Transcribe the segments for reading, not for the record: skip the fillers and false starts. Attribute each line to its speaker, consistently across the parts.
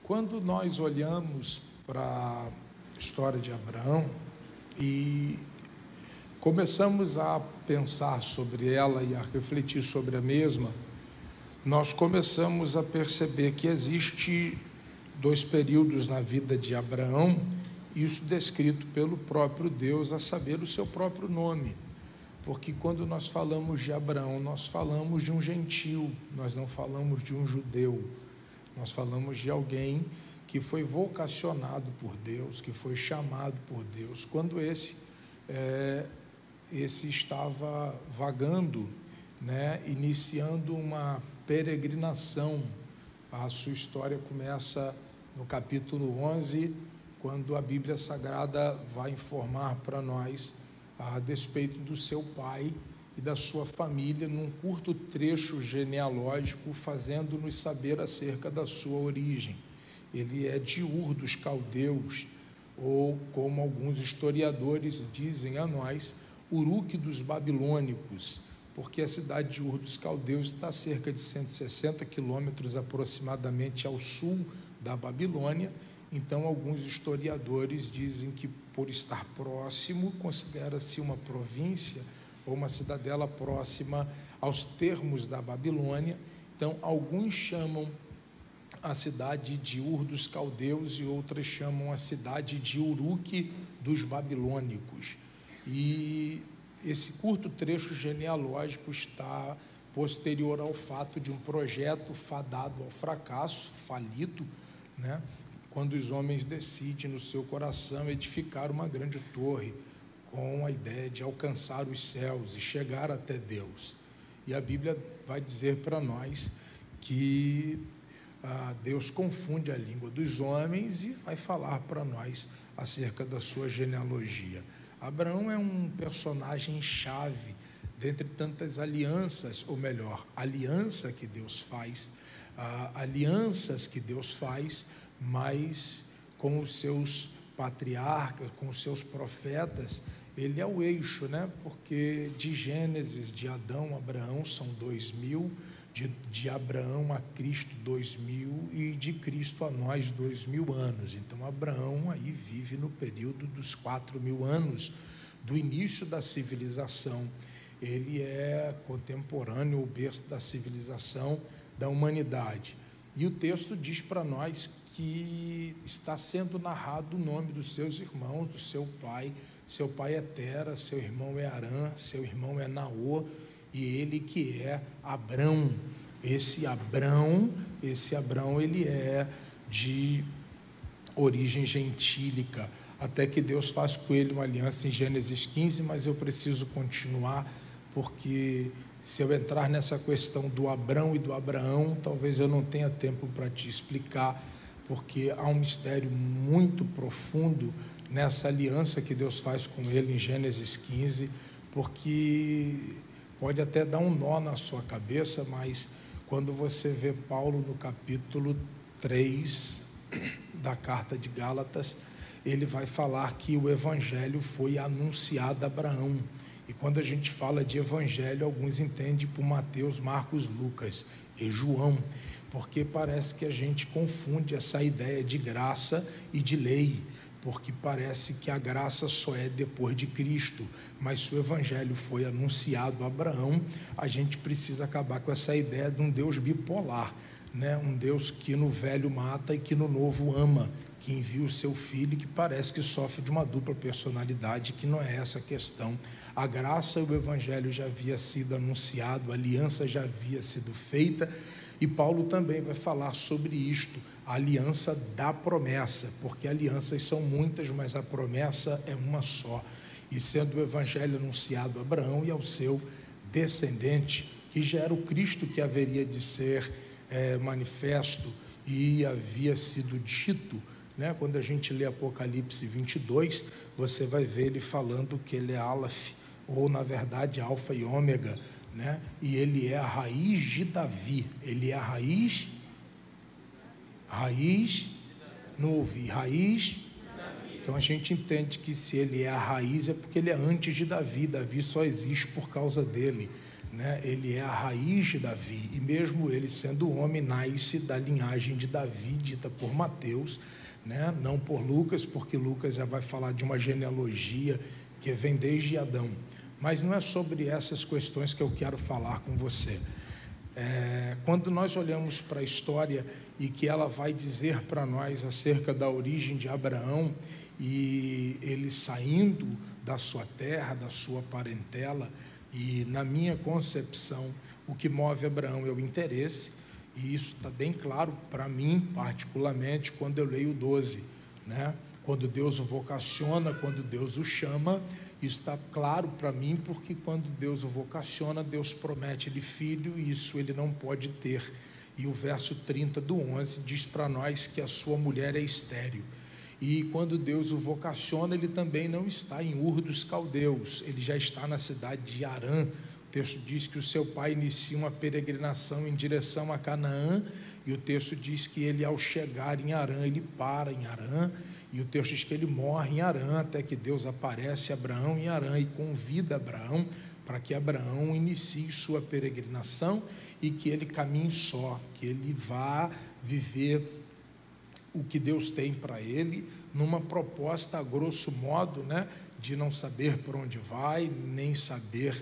Speaker 1: Quando nós olhamos para a história de Abraão e começamos a pensar sobre ela e a refletir sobre a mesma, nós começamos a perceber que existe dois períodos na vida de Abraão, isso descrito pelo próprio Deus, a saber, o seu próprio nome. Porque quando nós falamos de Abraão, nós falamos de um gentio, nós não falamos de um judeu. Nós falamos de alguém que foi vocacionado por Deus, que foi chamado por Deus, quando esse estava vagando, iniciando uma peregrinação. A sua história começa no capítulo 11, quando a Bíblia Sagrada vai informar para nós a despeito do seu pai e da sua família, num curto trecho genealógico, fazendo-nos saber acerca da sua origem. Ele é de Ur dos Caldeus, ou como alguns historiadores dizem a nós, Uruque dos Babilônicos, porque a cidade de Ur dos Caldeus está a cerca de 160 quilômetros aproximadamente ao sul da Babilônia. Então, alguns historiadores dizem que, por estar próximo, considera-se uma província ou uma cidadela próxima aos termos da Babilônia. Então, alguns chamam a cidade de Ur dos Caldeus e outras chamam a cidade de Uruque dos Babilônicos. E esse curto trecho genealógico está posterior ao fato de um projeto fadado ao fracasso, falido, quando os homens decidem no seu coração edificar uma grande torre com a ideia de alcançar os céus e chegar até Deus. E a Bíblia vai dizer para nós que Deus confunde a língua dos homens e vai falar para nós acerca da sua genealogia. Abraão é um personagem chave dentre tantas alianças, ou melhor, aliança que Deus faz, alianças que Deus faz, mas com os seus patriarcas, com os seus profetas, ele é o eixo, porque de Gênesis, de Adão a Abraão são 2000, de Abraão a Cristo 2000 e de Cristo a nós 2000 anos. Então Abraão aí vive no período dos 4000 anos do início da civilização. Ele é contemporâneo, o berço da civilização da humanidade. E o texto diz para nós que está sendo narrado o nome dos seus irmãos, do seu pai. Seu pai é Tera, seu irmão é Arã, seu irmão é Naor, e ele que é Abrão. Esse Abrão, ele é de origem gentílica, até que Deus faz com ele uma aliança em Gênesis 15, mas eu preciso continuar, porque se eu entrar nessa questão do Abrão e do Abraão, talvez eu não tenha tempo para te explicar, porque há um mistério muito profundo nessa aliança que Deus faz com ele em Gênesis 15, porque pode até dar um nó na sua cabeça, mas quando você vê Paulo no capítulo 3 da carta de Gálatas, ele vai falar que o evangelho foi anunciado a Abraão. E quando a gente fala de evangelho, alguns entendem por Mateus, Marcos, Lucas e João, porque parece que a gente confunde essa ideia de graça e de lei, porque parece que a graça só é depois de Cristo, mas se o evangelho foi anunciado a Abraão, a gente precisa acabar com essa ideia de um Deus bipolar, um Deus que no velho mata e que no novo ama, que envia o seu filho, que parece que sofre de uma dupla personalidade, que não é essa a questão. A graça e o evangelho já havia sido anunciado, a aliança já havia sido feita, e Paulo também vai falar sobre isto, a aliança da promessa, porque alianças são muitas, mas a promessa é uma só. E sendo o evangelho anunciado a Abraão e ao seu descendente, que já era o Cristo que haveria de ser manifesto e havia sido dito, quando a gente lê Apocalipse 22, você vai ver ele falando que ele é Aleph, ou na verdade Alfa e Ômega, e ele é a raiz de Davi, ele é a raiz, não ouvi, raiz, então a gente entende que se ele é a raiz é porque ele é antes de Davi, Davi só existe por causa dele, né? Ele é a raiz de Davi, e mesmo ele sendo homem, nasce da linhagem de Davi, dita por Mateus, né? Não por Lucas, porque Lucas já vai falar de uma genealogia que vem desde Adão. Mas não é sobre essas questões que eu quero falar com você. Quando nós olhamos para a história e que ela vai dizer para nós acerca da origem de Abraão, e ele saindo da sua terra, da sua parentela, e na minha concepção, o que move Abraão é o interesse, e isso está bem claro para mim, particularmente, quando eu leio o 12, né? Quando Deus o vocaciona, quando Deus o chama, isso está claro para mim, porque quando Deus o vocaciona, Deus promete-lhe filho, e isso ele não pode ter. E o verso 30 do 11 diz para nós que a sua mulher é estéril. E quando Deus o vocaciona, ele também não está em Ur dos Caldeus, ele já está na cidade de Harã. O texto diz que o seu pai inicia uma peregrinação em direção a Canaã, e o texto diz que ele, ao chegar em Harã, ele para em Harã, e o texto diz que ele morre em Harã, até que Deus aparece a Abraão em Harã e convida Abraão para que Abraão inicie sua peregrinação e que ele caminhe só, que ele vá viver o que Deus tem para ele, numa proposta, a grosso modo, né, de não saber por onde vai, nem saber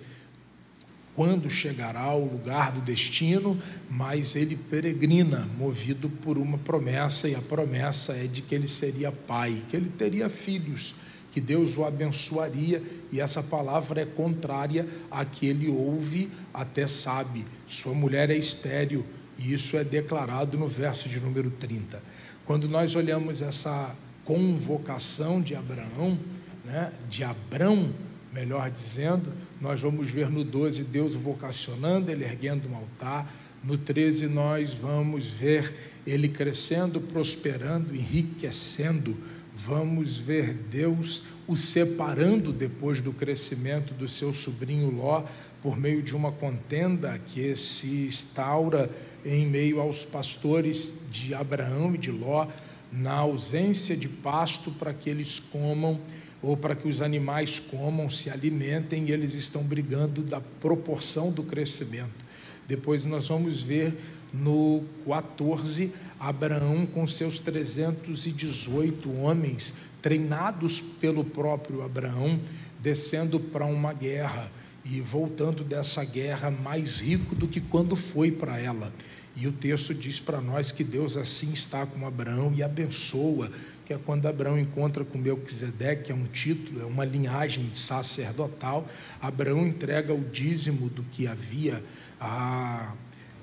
Speaker 1: quando chegará ao lugar do destino, mas ele peregrina, movido por uma promessa, e a promessa é de que ele seria pai, que ele teria filhos, que Deus o abençoaria, e essa palavra é contrária à que ele ouve, até sabe, sua mulher é estéril, e isso é declarado no verso de número 30. Quando nós olhamos essa convocação de Abraão, né, de Abrão, melhor dizendo, nós vamos ver no 12 Deus o vocacionando, ele erguendo um altar. No 13 nós vamos ver ele crescendo, prosperando, enriquecendo. Vamos ver Deus o separando depois do crescimento do seu sobrinho Ló, por meio de uma contenda que se instaura em meio aos pastores de Abraão e de Ló, na ausência de pasto para que eles comam, ou para que os animais comam, se alimentem, e eles estão brigando da proporção do crescimento. Depois nós vamos ver no 14, Abraão com seus 318 homens, treinados pelo próprio Abraão, descendo para uma guerra, e voltando dessa guerra mais rico do que quando foi para ela. E o texto diz para nós que Deus assim está com Abraão e abençoa, que é quando Abraão encontra com Melquisedeque, que é um título, é uma linhagem sacerdotal. Abraão entrega o dízimo do que havia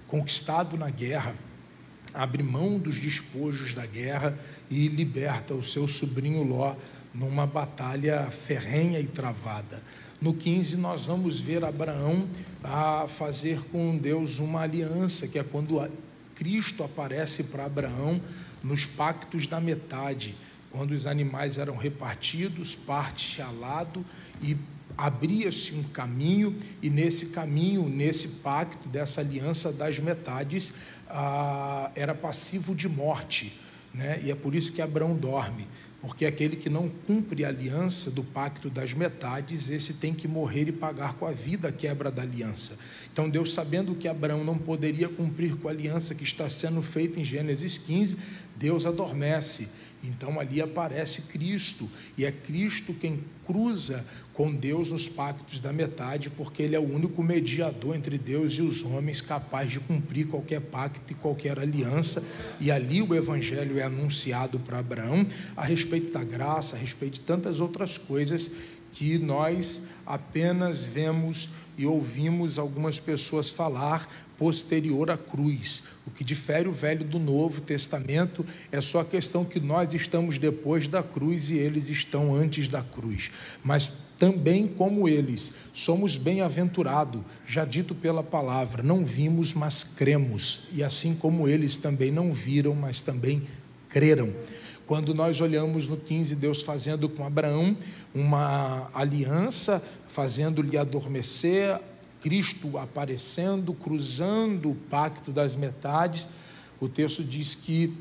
Speaker 1: conquistado na guerra, abre mão dos despojos da guerra e liberta o seu sobrinho Ló numa batalha ferrenha e travada. No 15 nós vamos ver Abraão fazer com Deus uma aliança, que é quando Cristo aparece para Abraão nos pactos da metade, quando os animais eram repartidos, parte a lado, e abria-se um caminho, e nesse caminho, nesse pacto, dessa aliança das metades, era passivo de morte, né? E é por isso que Abraão dorme, porque aquele que não cumpre a aliança do pacto das metades, esse tem que morrer e pagar com a vida a quebra da aliança. Então Deus, sabendo que Abraão não poderia cumprir com a aliança que está sendo feita em Gênesis 15, Deus adormece. Então ali aparece Cristo, e é Cristo quem cruza com Deus nos pactos da metade, porque ele é o único mediador entre Deus e os homens, capaz de cumprir qualquer pacto e qualquer aliança. E ali o evangelho é anunciado para Abraão a respeito da graça, a respeito de tantas outras coisas que nós apenas vemos e ouvimos algumas pessoas falar posterior à cruz. O que difere o Velho do Novo Testamento é só a questão que nós estamos depois da cruz e eles estão antes da cruz. Mas também, como eles, somos bem-aventurados, já dito pela palavra, não vimos, mas cremos. E assim como eles também não viram, mas também creram. Quando nós olhamos no 15, Deus fazendo com Abraão uma aliança, fazendo-lhe adormecer, Cristo aparecendo, cruzando o pacto das metades, o texto diz que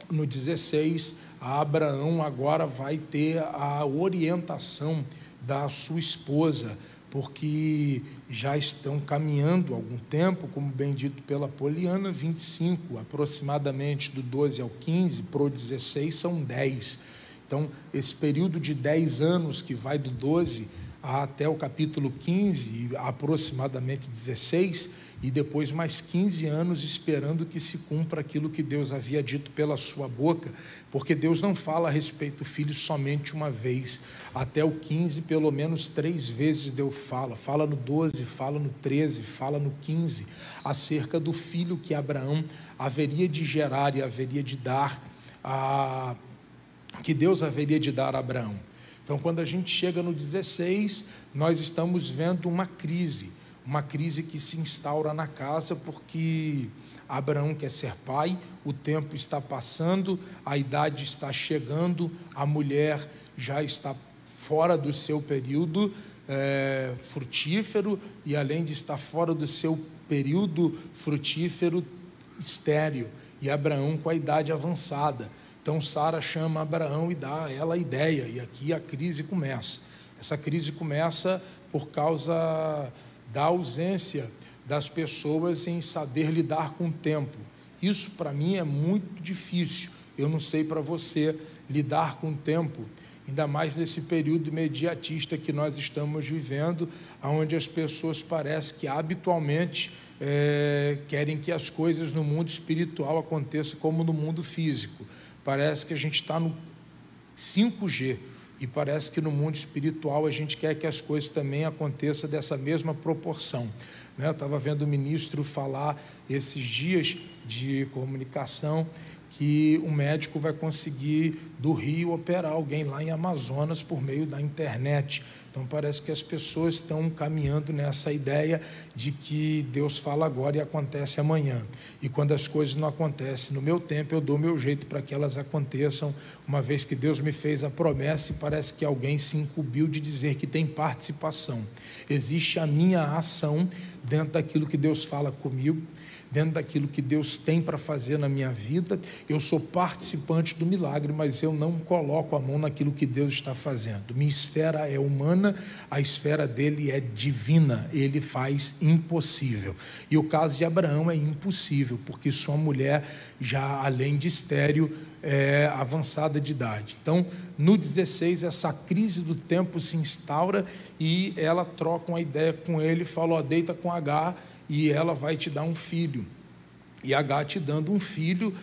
Speaker 1: no 16, Abraão agora vai ter a orientação da sua esposa porque já estão caminhando há algum tempo, como bem dito pela Poliana, 25, aproximadamente do 12 ao 15, para o 16 são 10. Então, esse período de 10 anos, que vai do 12 até o capítulo 15, aproximadamente 16, e depois mais 15 anos esperando que se cumpra aquilo que Deus havia dito pela sua boca, porque Deus não fala a respeito do filho somente uma vez. Até o 15, pelo menos 3 vezes Deus fala no 12, fala no 13, fala no 15, acerca do filho que Abraão haveria de gerar e haveria de dar, que Deus haveria de dar a Abraão. Então, quando a gente chega no 16, nós estamos vendo uma crise que se instaura na casa, porque Abraão quer ser pai, o tempo está passando, a idade está chegando, a mulher já está fora do seu período frutífero, e além de estar fora do seu período frutífero, estéril, e Abraão com a idade avançada. Então Sara chama Abraão e dá a ela a ideia, e aqui a crise começa. Essa crise começa por causa da ausência das pessoas em saber lidar com o tempo. Isso para mim é muito difícil. Eu não sei para você lidar com o tempo, ainda mais nesse período imediatista que nós estamos vivendo, onde as pessoas parecem que habitualmente querem que as coisas no mundo espiritual aconteçam como no mundo físico. Parece que a gente está no 5G, e parece que no mundo espiritual a gente quer que as coisas também aconteçam dessa mesma proporção. Eu estava vendo o ministro falar esses dias de comunicação que um médico vai conseguir do Rio operar alguém lá em Amazonas por meio da internet. Então parece que as pessoas estão caminhando nessa ideia de que Deus fala agora e acontece amanhã. E quando as coisas não acontecem no meu tempo, eu dou meu jeito para que elas aconteçam, uma vez que Deus me fez a promessa e parece que alguém se incumbiu de dizer que tem participação. Existe a minha ação dentro daquilo que Deus fala comigo, dentro daquilo que Deus tem para fazer na minha vida. Eu sou participante do milagre, mas eu não coloco a mão naquilo que Deus está fazendo. Minha esfera é humana, a esfera dele é divina, ele faz impossível. E o caso de Abraão é impossível, porque sua mulher, já além de estéril, é avançada de idade. Então, no 16, essa crise do tempo se instaura e ela troca uma ideia com ele, fala: deita com Agar e ela vai te dar um filho. E Agar te dando um filho,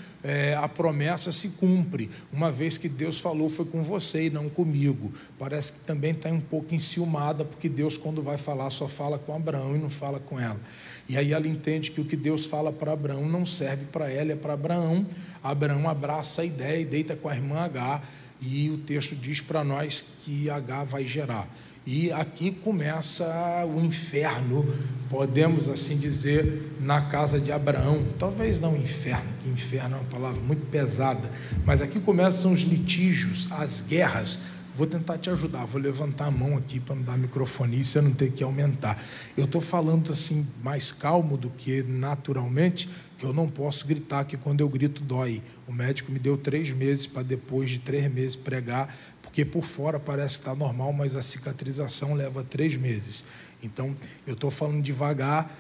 Speaker 1: a promessa se cumpre. Uma vez que Deus falou, foi com você e não comigo. Parece que também está um pouco enciumada, porque Deus, quando vai falar, só fala com Abraão e não fala com ela. E aí ela entende que o que Deus fala para Abraão não serve para ela, é para Abraão. Abraão abraça a ideia e deita com a irmã Agar, e o texto diz para nós que Agar vai gerar. E aqui começa o inferno, podemos assim dizer, na casa de Abraão. Talvez não inferno, que inferno é uma palavra muito pesada, mas aqui começam os litígios, as guerras. Vou tentar te ajudar, vou levantar a mão aqui para não dar microfonia e você não ter que aumentar. Eu estou falando assim mais calmo do que naturalmente, que eu não posso gritar, que quando eu grito dói. O médico me deu 3 meses para depois de 3 meses pregar, porque por fora parece que está normal, mas a cicatrização leva 3 meses. Então, eu estou falando devagar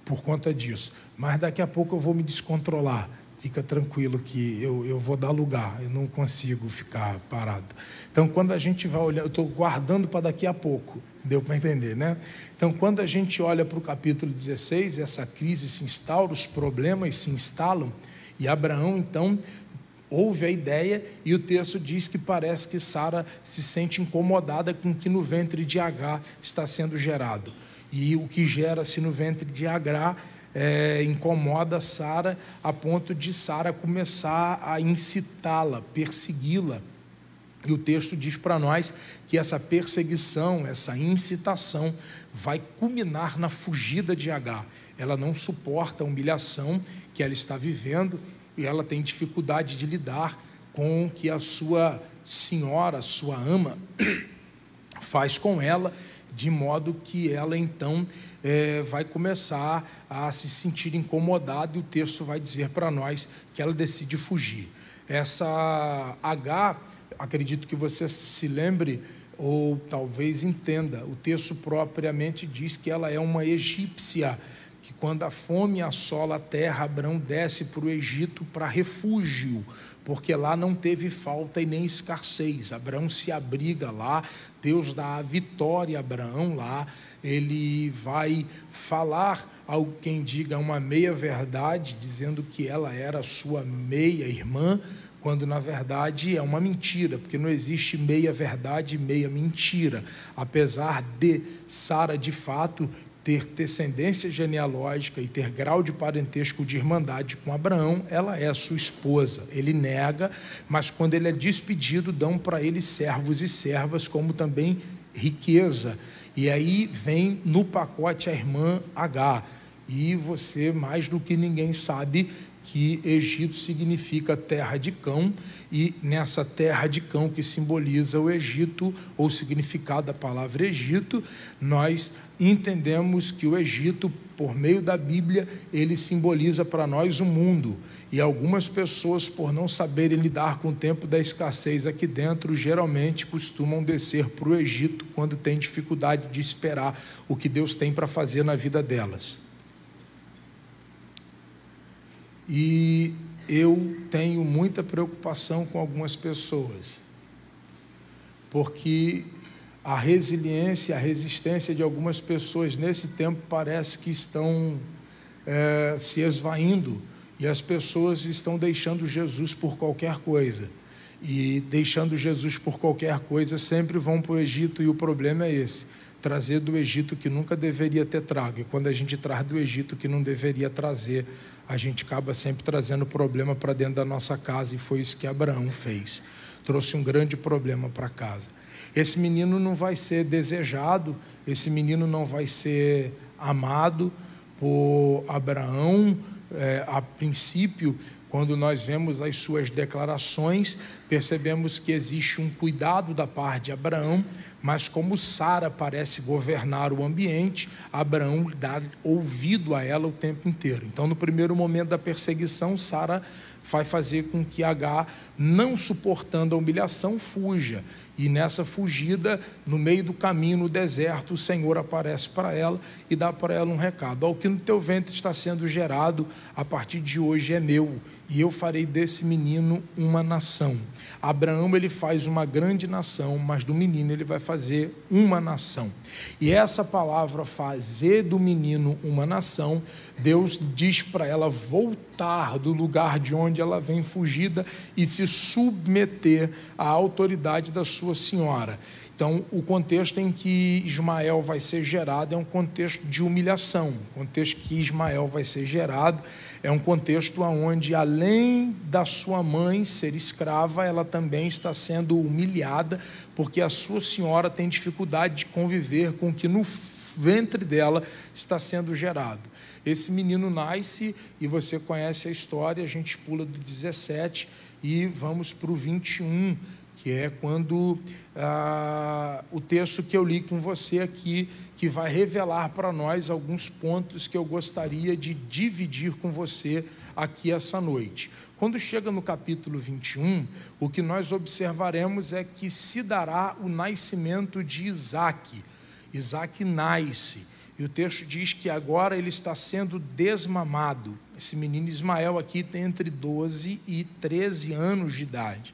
Speaker 1: por conta disso. Mas daqui a pouco eu vou me descontrolar. Fica tranquilo que eu vou dar lugar, eu não consigo ficar parado. Então, quando a gente vai olhar, eu estou guardando para daqui a pouco, deu para entender, né? Então, quando a gente olha para o capítulo 16, essa crise se instaura, os problemas se instalam, e Abraão, então, ouve a ideia, e o texto diz que parece que Sara se sente incomodada com o que no ventre de Agar está sendo gerado. E o que gera-se no ventre de Agar incomoda Sara, a ponto de Sara começar a incitá-la, persegui-la. E o texto diz para nós que essa perseguição, essa incitação, vai culminar na fugida de Agar. Ela não suporta a humilhação que ela está vivendo, e ela tem dificuldade de lidar com o que a sua senhora, sua ama, faz com ela, de modo que ela então vai começar a se sentir incomodada, e o texto vai dizer para nós que ela decide fugir. Essa Agar, acredito que você se lembre, ou talvez entenda, o texto propriamente diz que ela é uma egípcia, que quando a fome assola a terra, Abrão desce para o Egito para refúgio, porque lá não teve falta e nem escassez. Abraão se abriga lá, Deus dá a vitória a Abraão lá, ele vai falar ao quem diga uma meia-verdade, dizendo que ela era sua meia-irmã, quando na verdade é uma mentira, porque não existe meia-verdade e meia-mentira. Apesar de Sara, de fato, ter descendência genealógica e ter grau de parentesco de irmandade com Abraão, ela é sua esposa. Ele nega, mas quando ele é despedido, dão para ele servos e servas, como também riqueza. E aí vem no pacote a irmã Agar. E você, mais do que ninguém, sabe que Egito significa terra de cão, e nessa terra de cão que simboliza o Egito, ou o significado da palavra Egito, nós entendemos que o Egito, por meio da Bíblia, ele simboliza para nós o mundo. E algumas pessoas, por não saberem lidar com o tempo da escassez aqui dentro, geralmente costumam descer para o Egito quando tem dificuldade de esperar o que Deus tem para fazer na vida delas. E eu tenho muita preocupação com algumas pessoas, porque a resiliência, a resistência de algumas pessoas nesse tempo parece que estão se esvaindo, e as pessoas estão deixando Jesus por qualquer coisa, e deixando Jesus por qualquer coisa sempre vão para o Egito, e o problema é esse: trazer do Egito que nunca deveria ter trago. E quando a gente traz do Egito que não deveria trazer, a gente acaba sempre trazendo problema para dentro da nossa casa, e foi isso que Abraão fez. Trouxe um grande problema para casa. Esse menino não vai ser desejado, esse menino não vai ser amado por Abraão. A princípio, quando nós vemos as suas declarações, percebemos que existe um cuidado da parte de Abraão, mas como Sara parece governar o ambiente, Abraão dá ouvido a ela o tempo inteiro. Então, no primeiro momento da perseguição, Sara vai fazer com que Agar, não suportando a humilhação, fuja. E nessa fugida, no meio do caminho, no deserto, o Senhor aparece para ela e dá para ela um recado: o que no teu ventre está sendo gerado, a partir de hoje é meu, e eu farei desse menino uma nação. Abraão, ele faz uma grande nação, mas do menino ele vai fazer uma nação. E essa palavra, fazer do menino uma nação, Deus diz para ela voltar do lugar de onde ela vem fugida e se submeter à autoridade da sua senhora. Então, o contexto em que Ismael vai ser gerado é um contexto de humilhação. O contexto que Ismael vai ser gerado é um contexto onde, além da sua mãe ser escrava, ela também está sendo humilhada, porque a sua senhora tem dificuldade de conviver com o que no ventre dela está sendo gerado. Esse menino nasce, e você conhece a história, a gente pula do 17 e vamos para o 21, que é quando o texto que eu li com você aqui, que vai revelar para nós alguns pontos que eu gostaria de dividir com você aqui essa noite. Quando chega no capítulo 21, o que nós observaremos é que se dará o nascimento de Isaque. Isaque nasce, e o texto diz que agora ele está sendo desmamado. Esse menino Ismael aqui tem entre 12 e 13 anos de idade.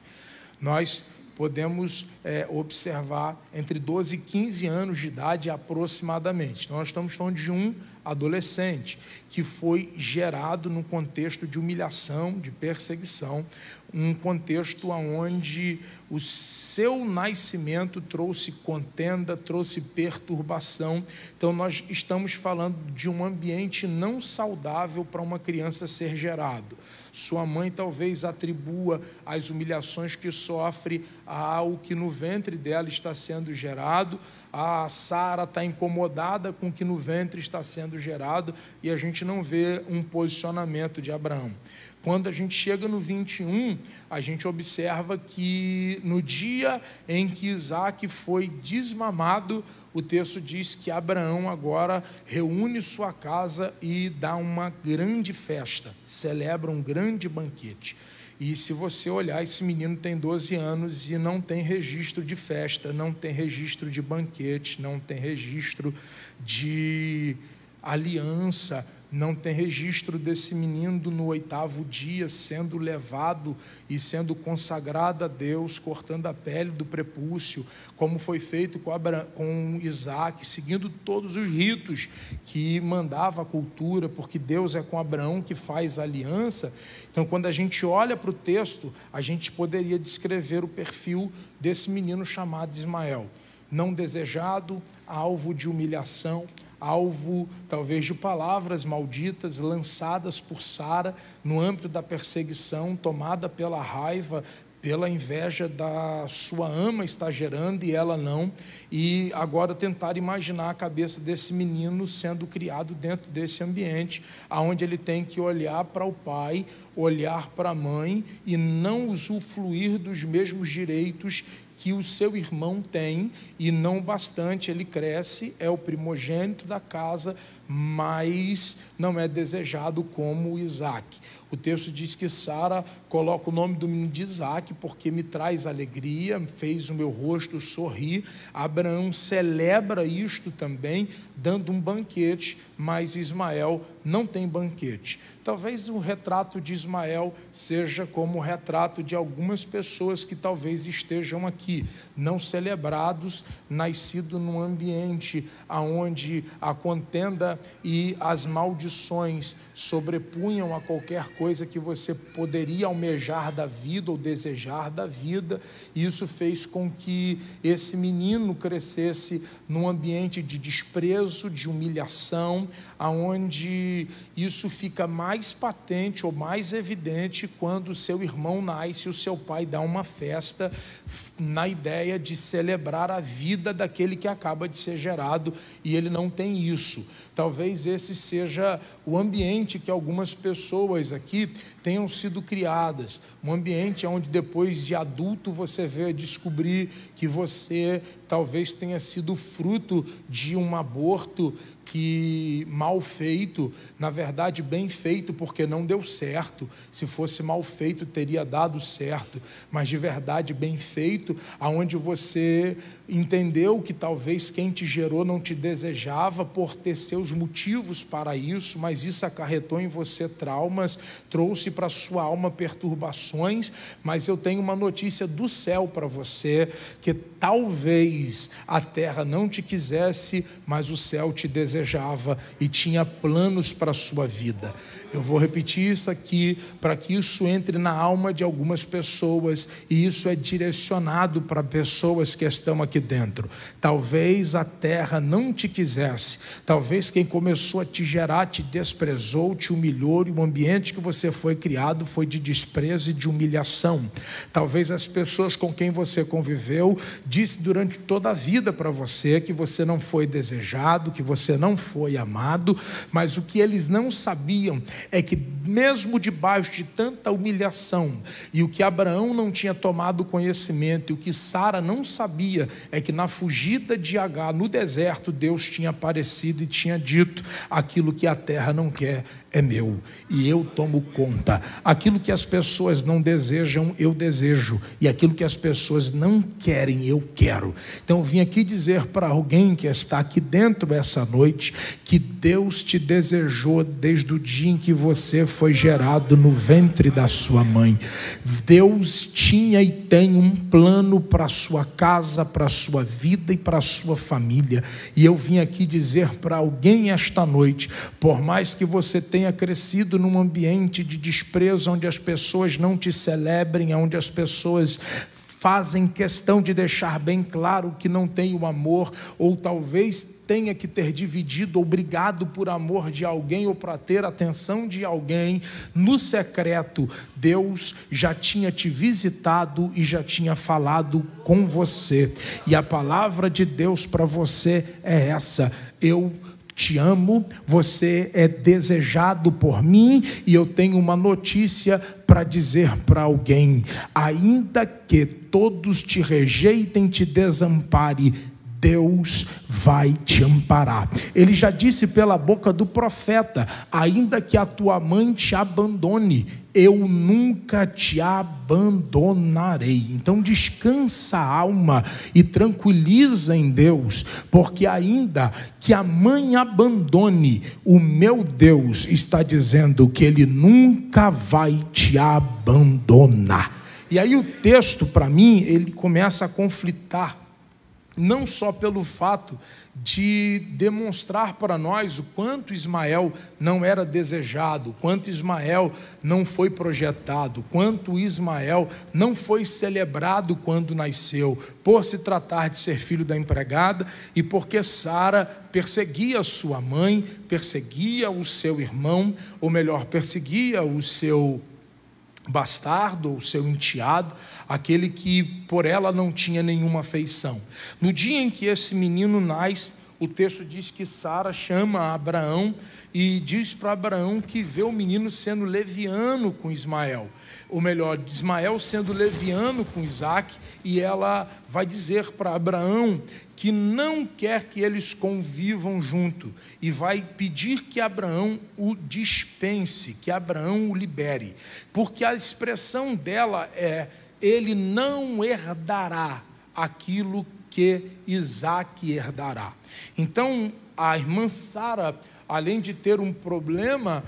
Speaker 1: Nós podemos observar entre 12 e 15 anos de idade aproximadamente. Então, nós estamos falando de um adolescente que foi gerado num contexto de humilhação, de perseguição, um contexto onde o seu nascimento trouxe contenda, trouxe perturbação. Então, nós estamos falando de um ambiente não saudável para uma criança ser gerado. Sua mãe talvez atribua as humilhações que sofre ao que no ventre dela está sendo gerado. A Sara está incomodada com o que no ventre está sendo gerado, e a gente não vê um posicionamento de Abraão. Quando a gente chega no 21, a gente observa que no dia em que Isaque foi desmamado, o texto diz que Abraão agora reúne sua casa e dá uma grande festa, celebra um grande banquete. E se você olhar, esse menino tem 12 anos e não tem registro de festa, não tem registro de banquete, não tem registro de aliança, não tem registro desse menino no 8º dia sendo levado e sendo consagrado a Deus, cortando a pele do prepúcio, como foi feito com Isaac, seguindo todos os ritos que mandava a cultura, porque Deus é com Abraão que faz a aliança. Então, quando a gente olha para o texto, a gente poderia descrever o perfil desse menino chamado Ismael: não desejado, alvo de humilhação, alvo talvez de palavras malditas lançadas por Sara no âmbito da perseguição, tomada pela raiva, pela inveja da sua ama está gerando e ela não. E agora tentar imaginar a cabeça desse menino sendo criado dentro desse ambiente, onde ele tem que olhar para o pai, olhar para a mãe e não usufruir dos mesmos direitos que o seu irmão tem, e não bastante, ele cresce, é o primogênito da casa, mas não é desejado como Isaac. O texto diz que Sara coloca o nome do menino de Isaac, porque me traz alegria, fez o meu rosto sorrir. Abraão celebra isto também, dando um banquete, mas Ismael não tem banquete. Talvez o retrato de Ismael seja como o retrato de algumas pessoas que talvez estejam aqui, não celebrados, nascido num ambiente onde a contenda e as maldições sobrepunham a qualquer coisa que você poderia almejar da vida ou desejar da vida. E isso fez com que esse menino crescesse num ambiente de desprezo, de humilhação, aonde isso fica mais patente ou mais evidente quando o seu irmão nasce e o seu pai dá uma festa na ideia de celebrar a vida daquele que acaba de ser gerado, e ele não tem isso. Talvez esse seja o ambiente que algumas pessoas aqui tenham sido criadas, um ambiente onde depois de adulto você veio a descobrir que você talvez tenha sido fruto de um aborto que mal feito, na verdade bem feito, porque não deu certo. Se fosse mal feito teria dado certo, mas de verdade bem feito, aonde você entendeu que talvez quem te gerou não te desejava por ter seus motivos para isso, mas isso acarretou em você traumas, trouxe para a sua alma perturbações. Mas eu tenho uma notícia do céu para você, que talvez a terra não te quisesse, mas o céu te desejava e tinha planos para a sua vida. Eu vou repetir isso aqui para que isso entre na alma de algumas pessoas, e isso é direcionado para pessoas que estão aqui dentro. Talvez a terra não te quisesse, talvez quem começou a te gerar te desprezou, te humilhou, e o ambiente que você foi criado foi de desprezo e de humilhação. Talvez as pessoas com quem você conviveu disse durante toda a vida para você que você não foi desejado, que você não foi amado, mas o que eles não sabiam é que mesmo debaixo de tanta humilhação, e o que Abraão não tinha tomado conhecimento, e o que Sara não sabia, é que na fugida de Agar, no deserto, Deus tinha aparecido e tinha dito: aquilo que a terra não quer é meu, e eu tomo conta. Aquilo que as pessoas não desejam, eu desejo, e aquilo que as pessoas não querem, eu quero. Então eu vim aqui dizer para alguém que está aqui dentro essa noite, que Deus te desejou desde o dia em que você foi gerado no ventre da sua mãe. Deus tinha e tem um plano para a sua casa, para a sua vida e para a sua família. E eu vim aqui dizer para alguém esta noite: por mais que você tenha crescido num ambiente de desprezo, onde as pessoas não te celebrem, onde as pessoas fazem questão de deixar bem claro que não tem o amor, ou talvez tenha que ter dividido ou brigado por amor de alguém ou para ter atenção de alguém, no secreto, Deus já tinha te visitado e já tinha falado com você. E a palavra de Deus para você é essa: eu te amo, você é desejado por mim, e eu tenho uma notícia para dizer para alguém: ainda que todos te rejeitem, te desamparem, Deus vai te amparar. Ele já disse pela boca do profeta: ainda que a tua mãe te abandone, eu nunca te abandonarei. Então descansa a alma e tranquiliza em Deus, porque ainda que a mãe abandone, o meu Deus está dizendo que Ele nunca vai te abandonar. E aí o texto, para mim, ele começa a conflitar, não só pelo fato de demonstrar para nós o quanto Ismael não era desejado, quanto Ismael não foi projetado, quanto Ismael não foi celebrado quando nasceu, por se tratar de ser filho da empregada e porque Sara perseguia sua mãe, perseguia o seu irmão, ou melhor, perseguia o seu bastardo, ou seu enteado, aquele que por ela não tinha nenhuma afeição. No dia em que esse menino nasce, o texto diz que Sara chama Abraão e diz para Abraão que vê o menino sendo leviano com Ismael, ou melhor, Ismael sendo leviano com Isaque, e ela vai dizer para Abraão que não quer que eles convivam junto, e vai pedir que Abraão o dispense, que Abraão o libere, porque a expressão dela é: ele não herdará aquilo que Isaque herdará. Então, a irmã Sara, além de ter um problema,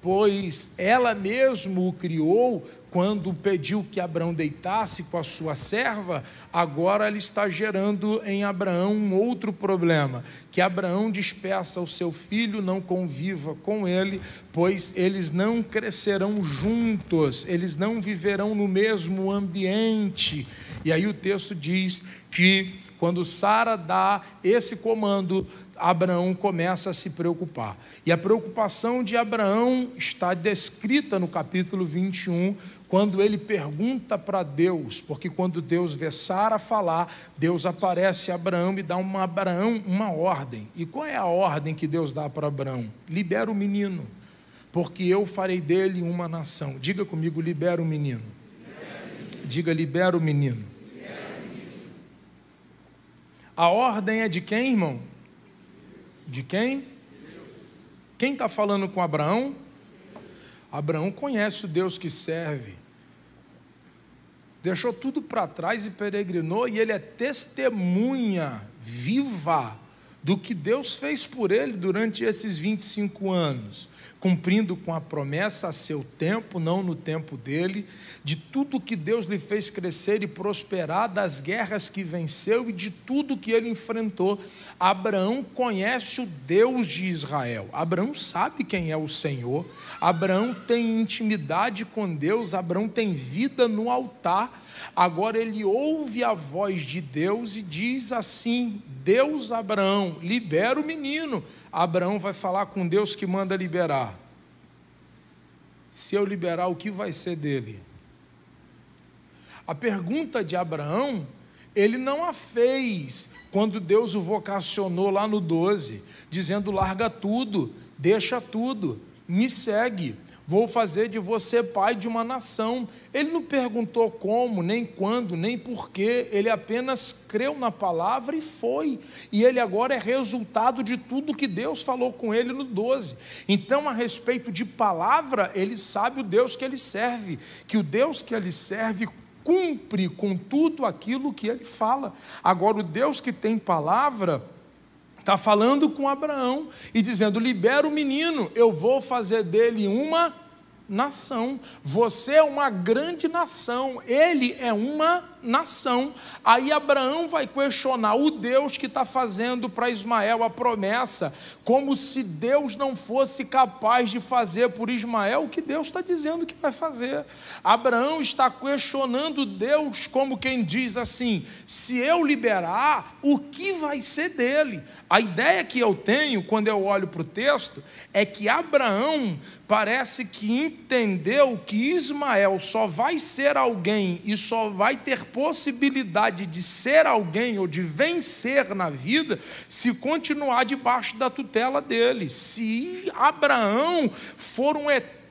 Speaker 1: pois ela mesma o criou, quando pediu que Abraão deitasse com a sua serva, agora ela está gerando em Abraão um outro problema, que Abraão despeça o seu filho, não conviva com ele, pois eles não crescerão juntos, eles não viverão no mesmo ambiente. E aí o texto diz que quando Sara dá esse comando, Abraão começa a se preocupar. E a preocupação de Abraão está descrita no capítulo 21, quando ele pergunta para Deus, porque quando Deus vê Sara falar, Deus aparece a Abraão e dá a Abraão uma ordem. E qual é a ordem que Deus dá para Abraão? Libera o menino, porque eu farei dele uma nação. Diga comigo: libera o menino. Diga: libera o menino. A ordem é de quem, irmão? De quem? Quem está falando com Abraão? Abraão conhece o Deus que serve. Deixou tudo para trás e peregrinou, e ele é testemunha viva do que Deus fez por ele durante esses 25 anos, cumprindo com a promessa a seu tempo, não no tempo dele, de tudo que Deus lhe fez crescer e prosperar, das guerras que venceu e de tudo que ele enfrentou. Abraão conhece o Deus de Israel, Abraão sabe quem é o Senhor, Abraão tem intimidade com Deus, Abraão tem vida no altar. Agora ele ouve a voz de Deus e diz assim: Deus, Abraão, libera o menino. Abraão vai falar com Deus que manda liberar. Se eu liberar, o que vai ser dele? A pergunta de Abraão, ele não a fez quando Deus o vocacionou lá no 12, dizendo: larga tudo, deixa tudo, me segue, vou fazer de você pai de uma nação. Ele não perguntou como, nem quando, nem porquê, ele apenas creu na palavra e foi. E ele agora é resultado de tudo que Deus falou com ele no 12. Então, a respeito de palavra, ele sabe o Deus que ele serve, que o Deus que ele serve cumpre com tudo aquilo que ele fala. Agora, o Deus que tem palavra está falando com Abraão e dizendo: libera o menino, eu vou fazer dele uma nação. Você é uma grande nação, ele é uma nação. Aí Abraão vai questionar o Deus que está fazendo para Ismael a promessa, como se Deus não fosse capaz de fazer por Ismael o que Deus está dizendo que vai fazer. Abraão está questionando Deus, como quem diz assim: se eu liberar, o que vai ser dele? A ideia que eu tenho quando eu olho para o texto é que Abraão parece que entendeu que Ismael só vai ser alguém e só vai ter possibilidade de ser alguém ou de vencer na vida se continuar debaixo da tutela dele. Se Abraão for um eterno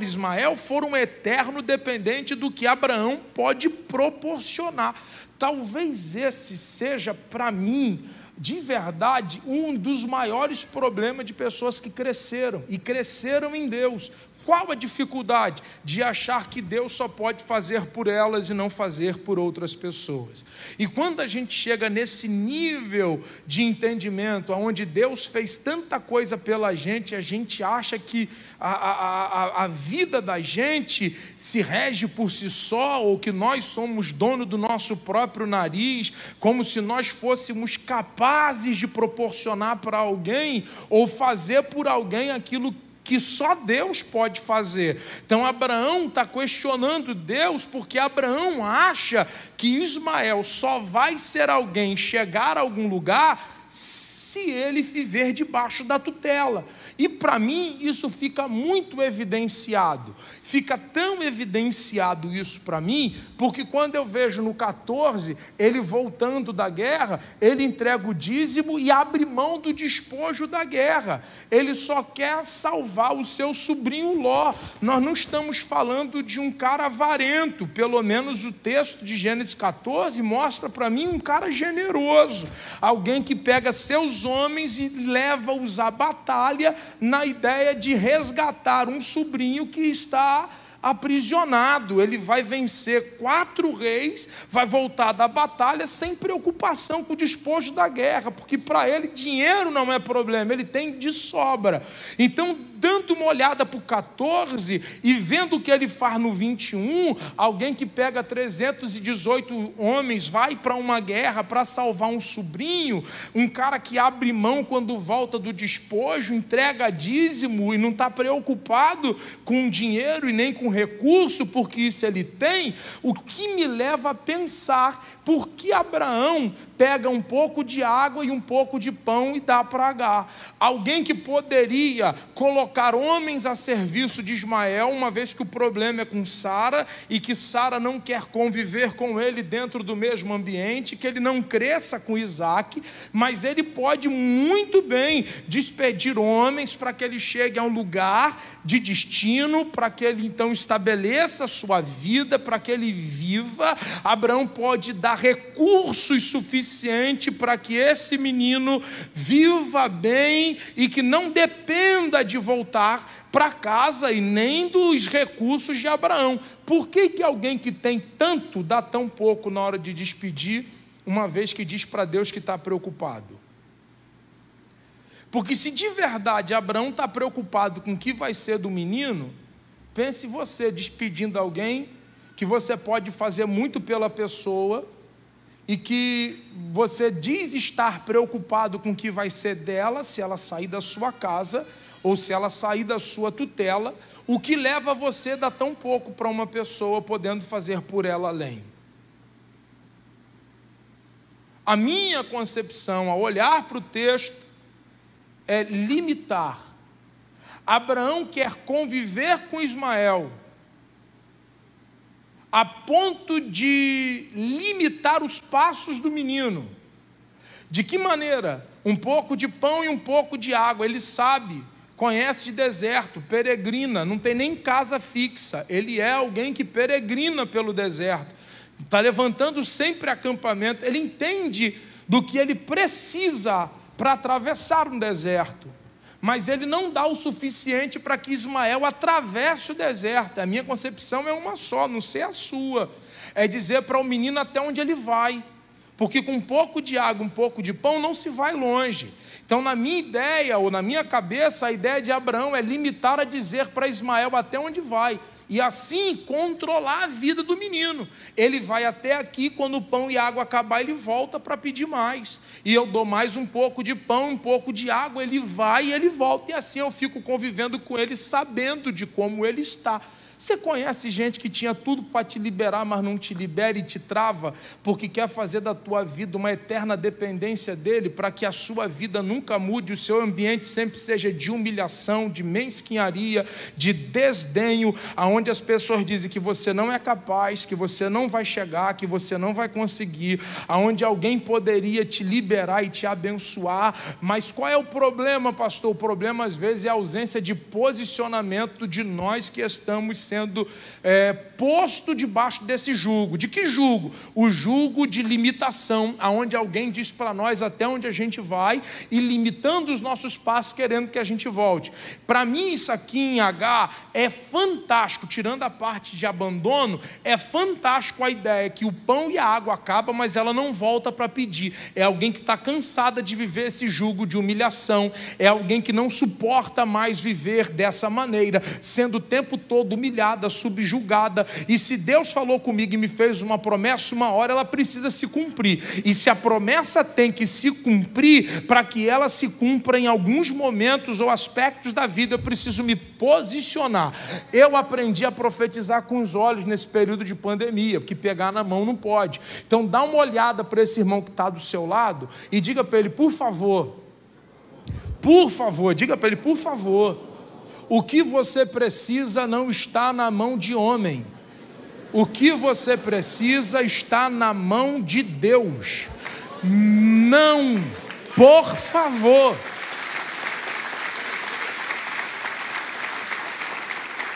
Speaker 1: Ismael, for um eterno dependente do que Abraão pode proporcionar. Talvez esse seja, para mim, de verdade, um dos maiores problemas de pessoas que cresceram, e cresceram em Deus. Qual a dificuldade? De achar que Deus só pode fazer por elas e não fazer por outras pessoas. E quando a gente chega nesse nível de entendimento, onde Deus fez tanta coisa pela gente, a gente acha que a vida da gente se rege por si só, ou que nós somos dono do nosso próprio nariz, como se nós fôssemos capazes de proporcionar para alguém, ou fazer por alguém aquilo que só Deus pode fazer. Então Abraão está questionando Deus, porque Abraão acha que Ismael só vai ser alguém, chegar a algum lugar, se ele viver debaixo da tutela. E para mim isso fica muito evidenciado. Fica tão evidenciado isso para mim, porque quando eu vejo no 14, ele voltando da guerra, ele entrega o dízimo e abre mão do despojo da guerra. Ele só quer salvar o seu sobrinho Ló. Nós não estamos falando de um cara avarento, pelo menos o texto de Gênesis 14 mostra para mim um cara generoso, alguém que pega seus homens e leva-os à batalha, na ideia de resgatar um sobrinho que está aprisionado. Ele vai vencer 4 reis, vai voltar da batalha sem preocupação com o despojo da guerra, porque para ele dinheiro não é problema, ele tem de sobra. Então, dando uma olhada para o 14 e vendo o que ele faz no 21, alguém que pega 318 homens, vai para uma guerra para salvar um sobrinho, um cara que abre mão quando volta do despojo, entrega dízimo e não está preocupado com dinheiro e nem com recurso, porque isso ele tem. O que me leva a pensar por que Abraão pega um pouco de água e um pouco de pão e dá para Agar. Alguém que poderia colocar homens a serviço de Ismael, uma vez que o problema é com Sara, e que Sara não quer conviver com ele dentro do mesmo ambiente, que ele não cresça com Isaac, mas ele pode muito bem despedir homens para que ele chegue a um lugar de destino, para que ele então estabeleça a sua vida, para que ele viva. Abraão pode dar recursos suficientes para que esse menino viva bem e que não dependa de voltar para casa e nem dos recursos de Abraão. Por que alguém que tem tanto dá tão pouco na hora de despedir, uma vez que diz para Deus que está preocupado? Porque se de verdade Abraão está preocupado com o que vai ser do menino, pense você despedindo alguém que você pode fazer muito pela pessoa e que você diz estar preocupado com o que vai ser dela, se ela sair da sua casa ou se ela sair da sua tutela, o que leva você a dar tão pouco para uma pessoa, podendo fazer por ela além. A minha concepção, ao olhar para o texto, é limitar. Abraão quer conviver com Ismael a ponto de limitar os passos do menino. De que maneira? Um pouco de pão e um pouco de água. Ele sabe, conhece de deserto, peregrina, não tem nem casa fixa. Ele é alguém que peregrina pelo deserto, está levantando sempre acampamento. Ele entende do que ele precisa para atravessar um deserto, mas ele não dá o suficiente para que Ismael atravesse o deserto. A minha concepção é uma só, não sei a sua, é dizer para o menino até onde ele vai, porque com um pouco de água, um pouco de pão, não se vai longe. Então, na minha ideia, ou na minha cabeça, a ideia de Abraão é limitar a dizer para Ismael até onde vai, e assim controlar a vida do menino. Ele vai até aqui, quando o pão e a água acabar, ele volta para pedir mais, e eu dou mais um pouco de pão, um pouco de água, ele vai e ele volta, e assim eu fico convivendo com ele, sabendo de como ele está. Você conhece gente que tinha tudo para te liberar, mas não te libera e te trava, porque quer fazer da tua vida uma eterna dependência dele, para que a sua vida nunca mude, o seu ambiente sempre seja de humilhação, de mesquinharia, de desdenho, aonde as pessoas dizem que você não é capaz, que você não vai chegar, que você não vai conseguir, aonde alguém poderia te liberar e te abençoar. Mas qual é o problema, pastor? O problema às vezes é a ausência de posicionamento de nós que estamos sendo posto debaixo desse jugo. De que jugo? O jugo de limitação, aonde alguém diz para nós até onde a gente vai e limitando os nossos passos, querendo que a gente volte. Para mim isso aqui em H é fantástico, tirando a parte de abandono, é fantástico a ideia que o pão e a água acabam, mas ela não volta para pedir. É alguém que está cansada de viver esse jugo de humilhação, é alguém que não suporta mais viver dessa maneira, sendo o tempo todo humilhada, subjugada. E se Deus falou comigo e me fez uma promessa, uma hora ela precisa se cumprir. E se a promessa tem que se cumprir, para que ela se cumpra em alguns momentos ou aspectos da vida, eu preciso me posicionar. Eu aprendi a profetizar com os olhos nesse período de pandemia, porque pegar na mão não pode. Então dá uma olhada para esse irmão que está do seu lado e diga para ele, por favor, diga para ele, por favor, o que você precisa não está na mão de homem. O que você precisa está na mão de Deus. Não, por favor.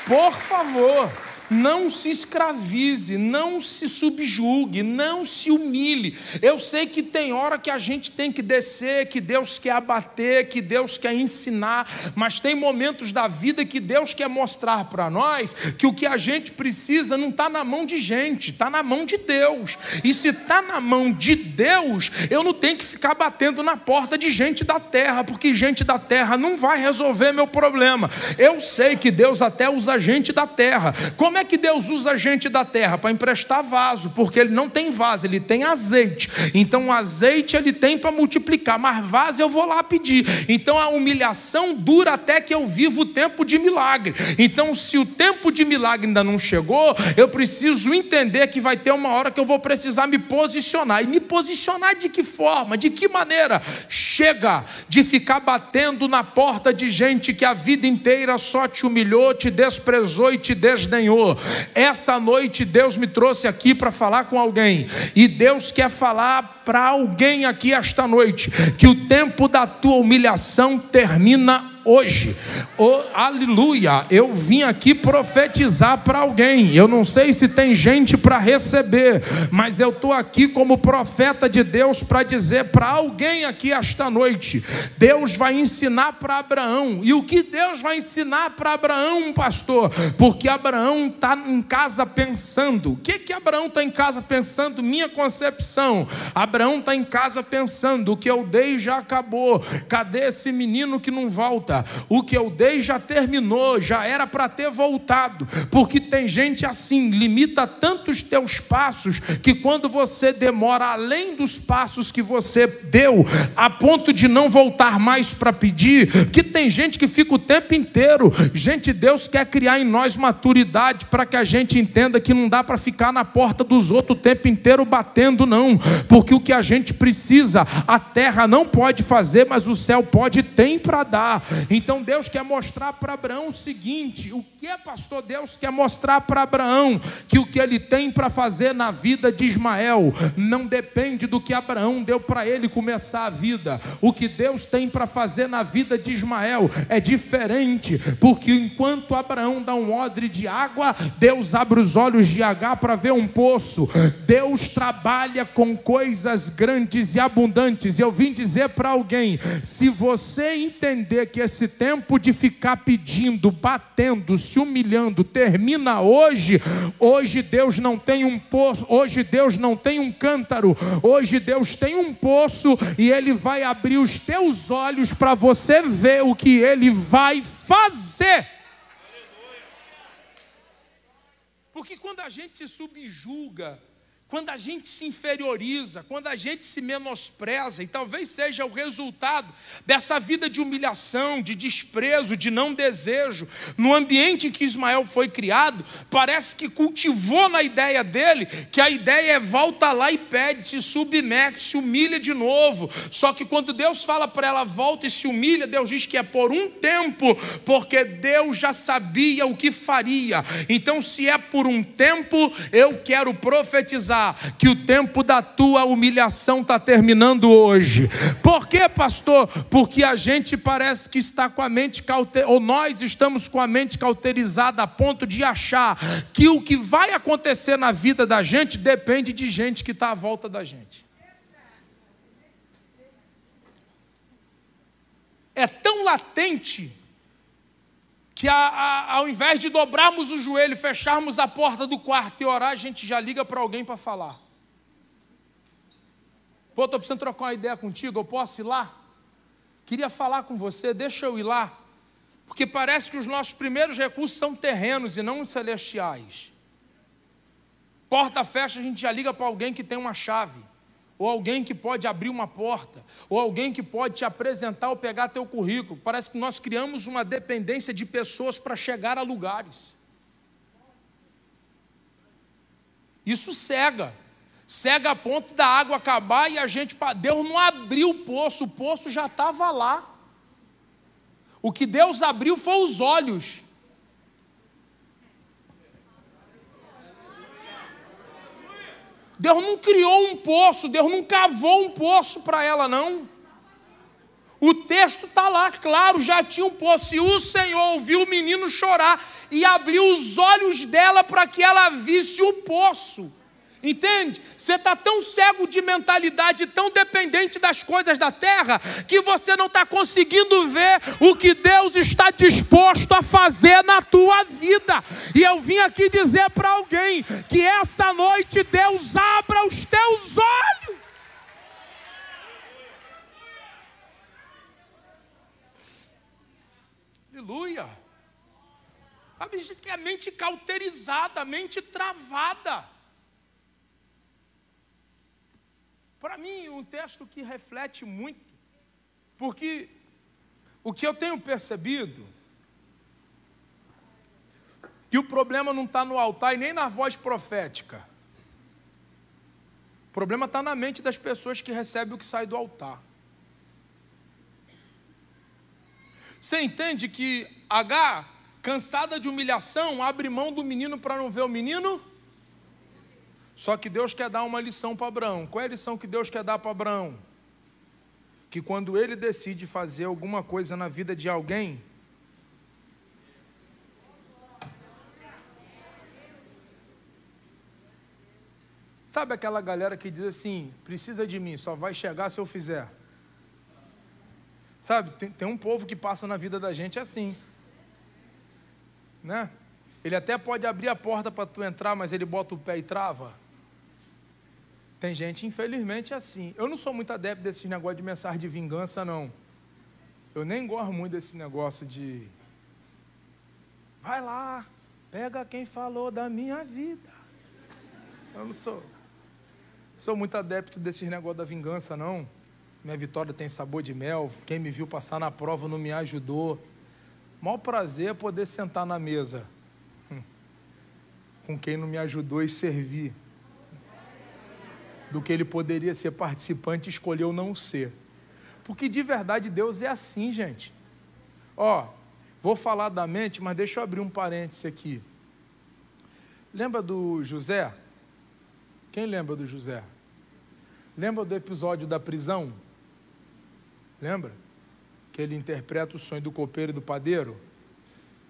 Speaker 1: Por favor, não se escravize, não se subjugue, não se humilhe. Eu sei que tem hora que a gente tem que descer, que Deus quer abater, que Deus quer ensinar, mas tem momentos da vida que Deus quer mostrar para nós que o que a gente precisa não está na mão de gente, está na mão de Deus. E se está na mão de Deus, eu não tenho que ficar batendo na porta de gente da terra, porque gente da terra não vai resolver meu problema. Eu sei que Deus até usa gente da terra. Como é que Deus usa gente da terra? Para emprestar vaso, porque ele não tem vaso, ele tem azeite. Então o azeite ele tem para multiplicar, mas vaso eu vou lá pedir. Então a humilhação dura até que eu vivo o tempo de milagre. Então se o tempo de milagre ainda não chegou, eu preciso entender que vai ter uma hora que eu vou precisar me posicionar. E me posicionar de que forma? De que maneira? Chega de ficar batendo na porta de gente que a vida inteira só te humilhou, te desprezou e te desdenhou. Essa noite Deus me trouxe aqui para falar com alguém, e Deus quer falar para alguém aqui esta noite, que o tempo da tua humilhação termina hoje. Oh, aleluia. Eu vim aqui profetizar para alguém. Eu não sei se tem gente para receber, mas eu estou aqui como profeta de Deus para dizer para alguém aqui esta noite, Deus vai ensinar para Abraão. E o que Deus vai ensinar para Abraão, pastor? Porque Abraão está em casa pensando. O que Abraão está em casa pensando? Minha concepção, Abraão está em casa pensando, o que eu dei já acabou, cadê esse menino que não volta? O que eu dei já terminou, já era para ter voltado. Porque tem gente assim, limita tanto os teus passos, que quando você demora além dos passos que você deu, a ponto de não voltar mais para pedir, que tem gente que fica o tempo inteiro. Gente, Deus quer criar em nós maturidade para que a gente entenda que não dá para ficar na porta dos outros o tempo inteiro batendo, não. Porque o que a gente precisa, a terra não pode fazer, mas o céu pode e tem para dar. Então Deus quer mostrar para Abraão o seguinte: o que, pastor? Deus quer mostrar para Abraão que o que ele tem para fazer na vida de Ismael não depende do que Abraão deu para ele começar a vida. O que Deus tem para fazer na vida de Ismael é diferente, porque enquanto Abraão dá um odre de água, Deus abre os olhos de Agar para ver um poço. Deus trabalha com coisas grandes e abundantes. Eu vim dizer para alguém: se você entender que esse tempo de ficar pedindo, batendo, se humilhando termina hoje, hoje Deus não tem um poço, hoje Deus não tem um cântaro, hoje Deus tem um poço, e Ele vai abrir os teus olhos para você ver o que Ele vai fazer. Porque quando a gente se subjuga, quando a gente se inferioriza, quando a gente se menospreza, e talvez seja o resultado dessa vida de humilhação, de desprezo, de não desejo, no ambiente em que Ismael foi criado, parece que cultivou na ideia dele, que a ideia é volta lá e pede, se submete, se humilha de novo. Só que quando Deus fala para ela, volta e se humilha, Deus diz que é por um tempo, porque Deus já sabia o que faria. Então, se é por um tempo, eu quero profetizar que o tempo da tua humilhação está terminando hoje. Por quê, pastor? Porque a gente parece que está com a mente ou nós estamos com a mente cauterizada a ponto de achar que o que vai acontecer na vida da gente depende de gente que está à volta da gente. É tão latente que ao invés de dobrarmos o joelho, fecharmos a porta do quarto e orar, a gente já liga para alguém para falar. Pô, estou precisando trocar uma ideia contigo, eu posso ir lá? Queria falar com você, deixa eu ir lá. Porque parece que os nossos primeiros recursos são terrenos e não celestiais. Porta fecha, a gente já liga para alguém que tem uma chave. Ou alguém que pode abrir uma porta, ou alguém que pode te apresentar ou pegar teu currículo. Parece que nós criamos uma dependência de pessoas para chegar a lugares. Isso cega a ponto da água acabar e a gente, Deus não abriu o poço já estava lá. O que Deus abriu foi os olhos. Deus não criou um poço, Deus não cavou um poço para ela, não. O texto está lá, claro, já tinha um poço. E o Senhor ouviu o menino chorar e abriu os olhos dela para que ela visse o poço. Entende? Você está tão cego de mentalidade, tão dependente das coisas da terra, que você não está conseguindo ver o que Deus está disposto a fazer na tua vida. E eu vim aqui dizer para alguém que essa noite Deus abra os teus olhos. Aleluia. A mente cauterizada, a mente travada. Para mim, um texto que reflete muito, porque o que eu tenho percebido, que o problema não está no altar e nem na voz profética. O problema está na mente das pessoas que recebem o que sai do altar. Você entende que Agar, cansada de humilhação, abre mão do menino para não ver o menino? Só que Deus quer dar uma lição para Abraão. Qual é a lição que Deus quer dar para Abraão? Que quando ele decide fazer alguma coisa na vida de alguém, sabe aquela galera que diz assim, precisa de mim, só vai chegar se eu fizer. Sabe, tem um povo que passa na vida da gente assim, né? Ele até pode abrir a porta para tu entrar, mas ele bota o pé e trava. Tem gente, infelizmente, assim. Eu não sou muito adepto desses negócios de mensagem de vingança, não. Eu nem gosto muito desse negócio de... Vai lá, pega quem falou da minha vida. Eu não sou muito adepto desses negócios da vingança, não. Minha vitória tem sabor de mel. Quem me viu passar na prova não me ajudou. Maior prazer é poder sentar na mesa com quem não me ajudou e servir, do que ele poderia ser participante e escolheu não ser. Porque de verdade Deus é assim, gente. Vou falar da mente, mas deixa eu abrir um parêntese aqui. Lembra do José? Quem lembra do José? Lembra do episódio da prisão? Lembra? Que ele interpreta o sonho do copeiro e do padeiro?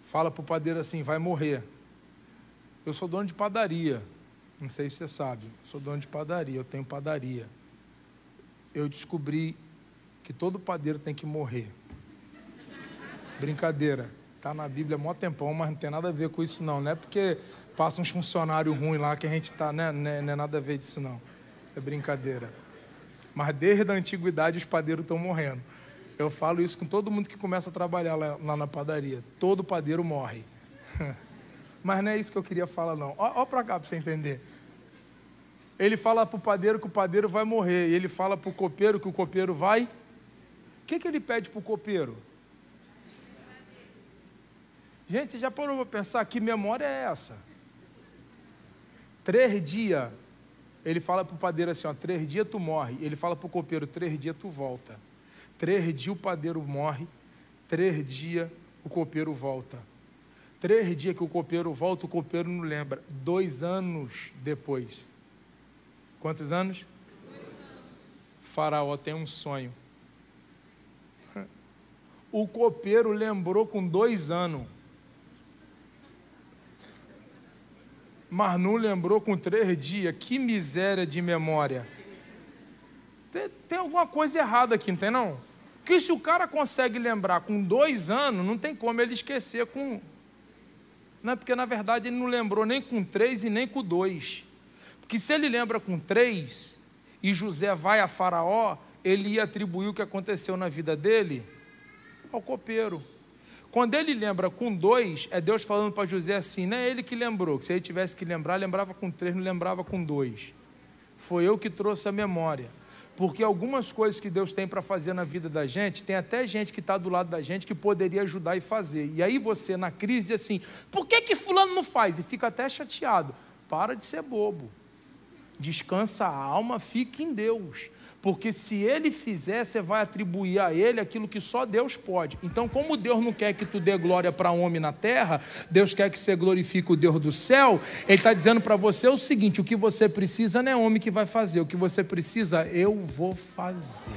Speaker 1: Fala para o padeiro assim, vai morrer. Eu sou dono de padaria. Não sei se você sabe, eu sou dono de padaria, eu tenho padaria. Eu descobri que todo padeiro tem que morrer. Brincadeira, está na Bíblia há mó tempão, mas não tem nada a ver com isso não. Não é porque passa uns funcionários ruins lá que a gente está, né? Não é nada a ver disso não. É brincadeira. Mas desde a antiguidade os padeiros estão morrendo. Eu falo isso com todo mundo que começa a trabalhar lá na padaria. Todo padeiro morre. Mas não é isso que eu queria falar não. Ó para cá para você entender. Ele fala para o padeiro que o padeiro vai morrer. E ele fala para o copeiro que o copeiro vai. O que ele pede para o copeiro? Gente, você já parou para pensar que memória é essa? 3 dias. Ele fala para o padeiro assim, 3 dias tu morre. Ele fala para o copeiro, 3 dias tu volta. 3 dias o padeiro morre, 3 dias o copeiro volta. 3 dias que o copeiro volta, o copeiro não lembra. 2 anos depois. Quantos anos? 2 anos. Faraó tem um sonho. O copeiro lembrou com 2 anos. Mas não lembrou com 3 dias. Que miséria de memória. Tem alguma coisa errada aqui, não tem não? Porque se o cara consegue lembrar com 2 anos, não tem como ele esquecer com... Não, porque na verdade ele não lembrou nem com 3 e nem com 2. Porque se ele lembra com 3, e José vai a Faraó, ele ia atribuir o que aconteceu na vida dele ao copeiro. Quando ele lembra com 2, é Deus falando para José assim, não é ele que lembrou, que se ele tivesse que lembrar, lembrava com 3, não lembrava com 2. Foi eu que trouxe a memória. Porque algumas coisas que Deus tem para fazer na vida da gente, tem até gente que está do lado da gente que poderia ajudar e fazer. E aí você, na crise, diz assim, por que fulano não faz? E fica até chateado. Para de ser bobo. Descansa a alma, fique em Deus. Porque se ele fizer, você vai atribuir a ele aquilo que só Deus pode. Então, como Deus não quer que tu dê glória para homem na terra, Deus quer que você glorifique o Deus do céu, Ele está dizendo para você o seguinte, o que você precisa não é homem que vai fazer, o que você precisa, eu vou fazer.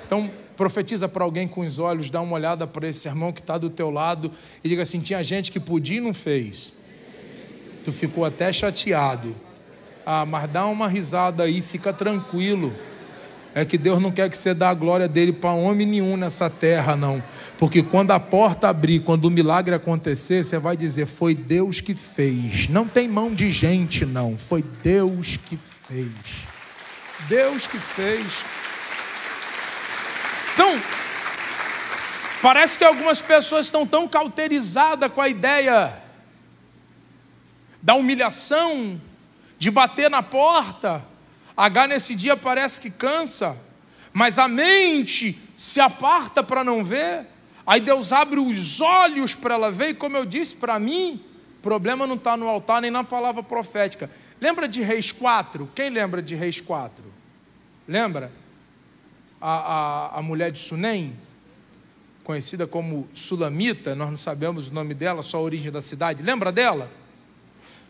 Speaker 1: Então, profetiza para alguém com os olhos, dá uma olhada para esse irmão que está do teu lado e diga assim, tinha gente que podia e não fez. Tu ficou até chateado. Mas dá uma risada aí, fica tranquilo. É que Deus não quer que você dê a glória dele para homem nenhum nessa terra, não. Porque quando a porta abrir, quando o milagre acontecer, você vai dizer, foi Deus que fez. Não tem mão de gente, não. Foi Deus que fez. Deus que fez. Então, parece que algumas pessoas estão tão cauterizadas com a ideia da humilhação, de bater na porta. H nesse dia parece que cansa, mas a mente se aparta para não ver. Aí Deus abre os olhos para ela ver, e como eu disse, para mim, o problema não está no altar nem na palavra profética. Lembra de Reis 4? Quem lembra de Reis 4? Lembra? A mulher de Sunem, conhecida como Sulamita, nós não sabemos o nome dela, só a origem da cidade. Lembra dela?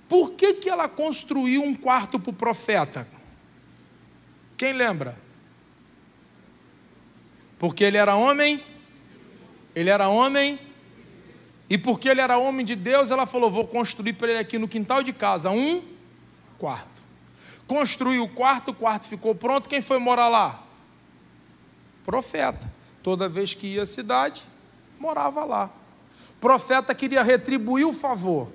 Speaker 1: Por que ela construiu um quarto para o profeta? Quem lembra? Porque ele era homem? Ele era homem? E porque ele era homem de Deus, ela falou, vou construir para ele aqui no quintal de casa um quarto. Construiu o quarto ficou pronto. Quem foi morar lá? Profeta. Toda vez que ia à cidade, morava lá. O profeta queria retribuir o favor.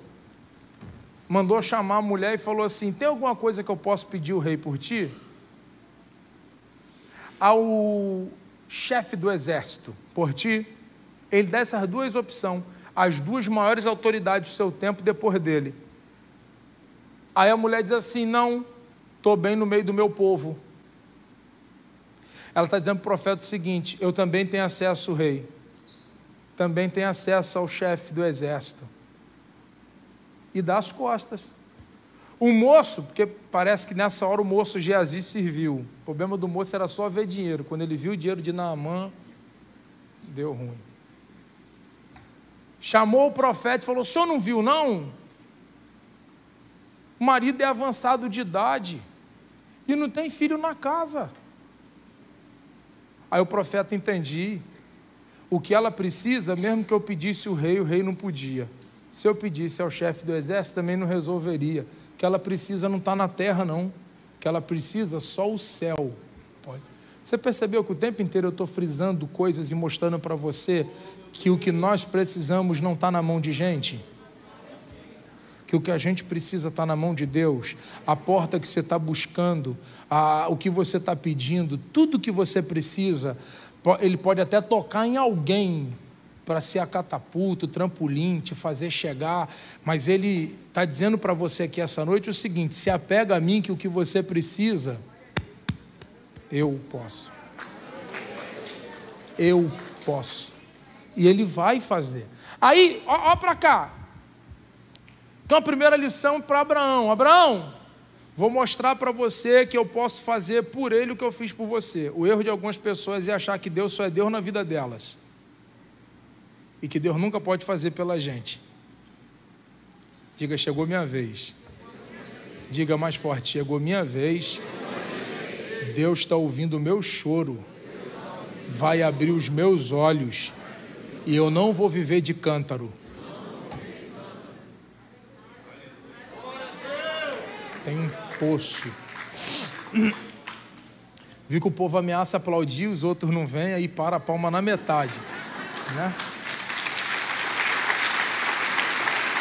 Speaker 1: Mandou chamar a mulher e falou assim, tem alguma coisa que eu posso pedir o rei por ti? Ao chefe do exército, por ti, ele dá essas 2 opções, as 2 maiores autoridades do seu tempo depois dele. Aí a mulher diz assim, não, estou bem no meio do meu povo. Ela está dizendo para o profeta o seguinte, eu também tenho acesso ao rei, também tenho acesso ao chefe do exército. E dá as costas. O moço, porque parece que nessa hora o moço Geazi serviu. O problema do moço era só ver dinheiro. Quando ele viu o dinheiro de Naamã, deu ruim. Chamou o profeta e falou, o senhor não viu não? O marido é avançado de idade e não tem filho na casa. Aí o profeta entendi. O que ela precisa, mesmo que eu pedisse o rei não podia. Se eu pedisse ao chefe do exército, também não resolveria. O que ela precisa não está na terra, não. O que ela precisa, só o céu. Você percebeu que o tempo inteiro eu estou frisando coisas e mostrando para você que o que nós precisamos não está na mão de gente? Que o que a gente precisa está na mão de Deus. A porta que você está buscando, o que você está pedindo, tudo que você precisa, ele pode até tocar em alguém, para ser a catapulta, o trampolim, te fazer chegar, mas Ele está dizendo para você aqui essa noite o seguinte: se apega a mim, que o que você precisa, eu posso. Eu posso. E Ele vai fazer. Aí, ó para cá. Então a primeira lição para Abraão: Abraão, vou mostrar para você que eu posso fazer por ele o que eu fiz por você. O erro de algumas pessoas é achar que Deus só é Deus na vida delas. E que Deus nunca pode fazer pela gente. Diga, chegou minha vez. Diga mais forte, chegou minha vez. Deus está ouvindo o meu choro. Vai abrir os meus olhos. E eu não vou viver de cântaro. Tem um poço. Vi que o povo ameaça aplaudir, os outros não vêm, aí para a palma na metade, né?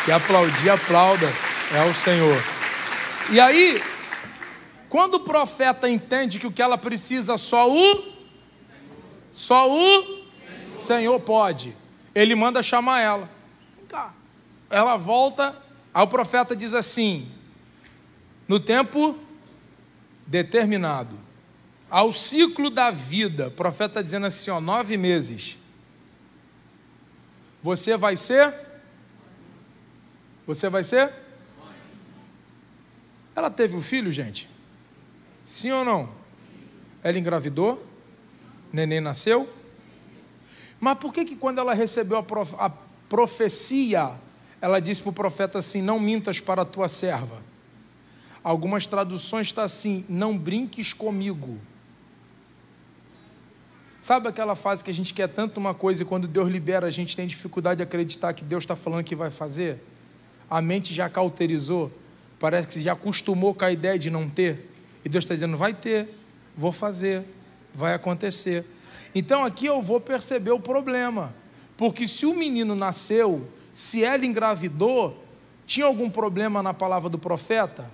Speaker 1: Que aplaudir, aplauda, é o Senhor. E aí, quando o profeta entende que o que ela precisa só o Senhor pode, ele manda chamar ela. Vem cá. Ela volta, aí o profeta diz assim: no tempo determinado, ao ciclo da vida, o profeta está dizendo assim, 9 meses, você vai ser? Ela teve um filho, gente? Sim ou não? Ela engravidou? Neném nasceu? Mas por que quando ela recebeu a profecia, ela disse para o profeta assim: não mintas para a tua serva? Algumas traduções estão assim: não brinques comigo. Sabe aquela fase que a gente quer tanto uma coisa e quando Deus libera a gente tem dificuldade de acreditar que Deus está falando que vai fazer? A mente já cauterizou, parece que já acostumou com a ideia de não ter. E Deus está dizendo: vai ter, vou fazer, vai acontecer. Então aqui eu vou perceber o problema. Porque se o menino nasceu, se ela engravidou, tinha algum problema na palavra do profeta?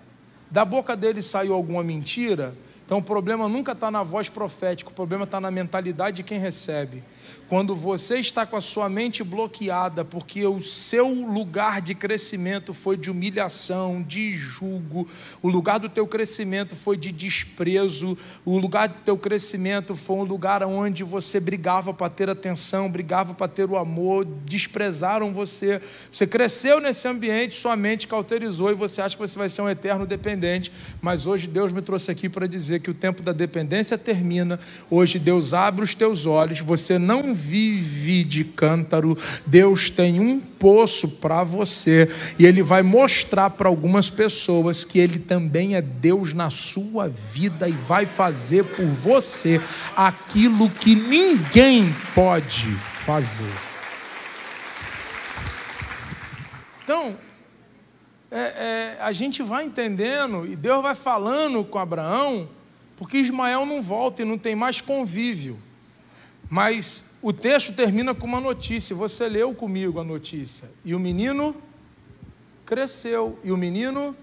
Speaker 1: Da boca dele saiu alguma mentira? Então o problema nunca está na voz profética, o problema está na mentalidade de quem recebe. Quando você está com a sua mente bloqueada, porque o seu lugar de crescimento foi de humilhação, de julgo, o lugar do teu crescimento foi de desprezo, o lugar do teu crescimento foi um lugar onde você brigava para ter atenção, brigava para ter o amor, desprezaram você. Você cresceu nesse ambiente, sua mente cauterizou e você acha que você vai ser um eterno dependente, mas hoje Deus me trouxe aqui para dizer que o tempo da dependência termina. Hoje Deus abre os teus olhos, você não vive de cântaro, Deus tem um poço para você e Ele vai mostrar para algumas pessoas que Ele também é Deus na sua vida e vai fazer por você aquilo que ninguém pode fazer. Então, a gente vai entendendo e Deus vai falando com Abraão, porque Ismael não volta e não tem mais convívio. Mas o texto termina com uma notícia, você leu comigo a notícia. E o menino cresceu. E o menino?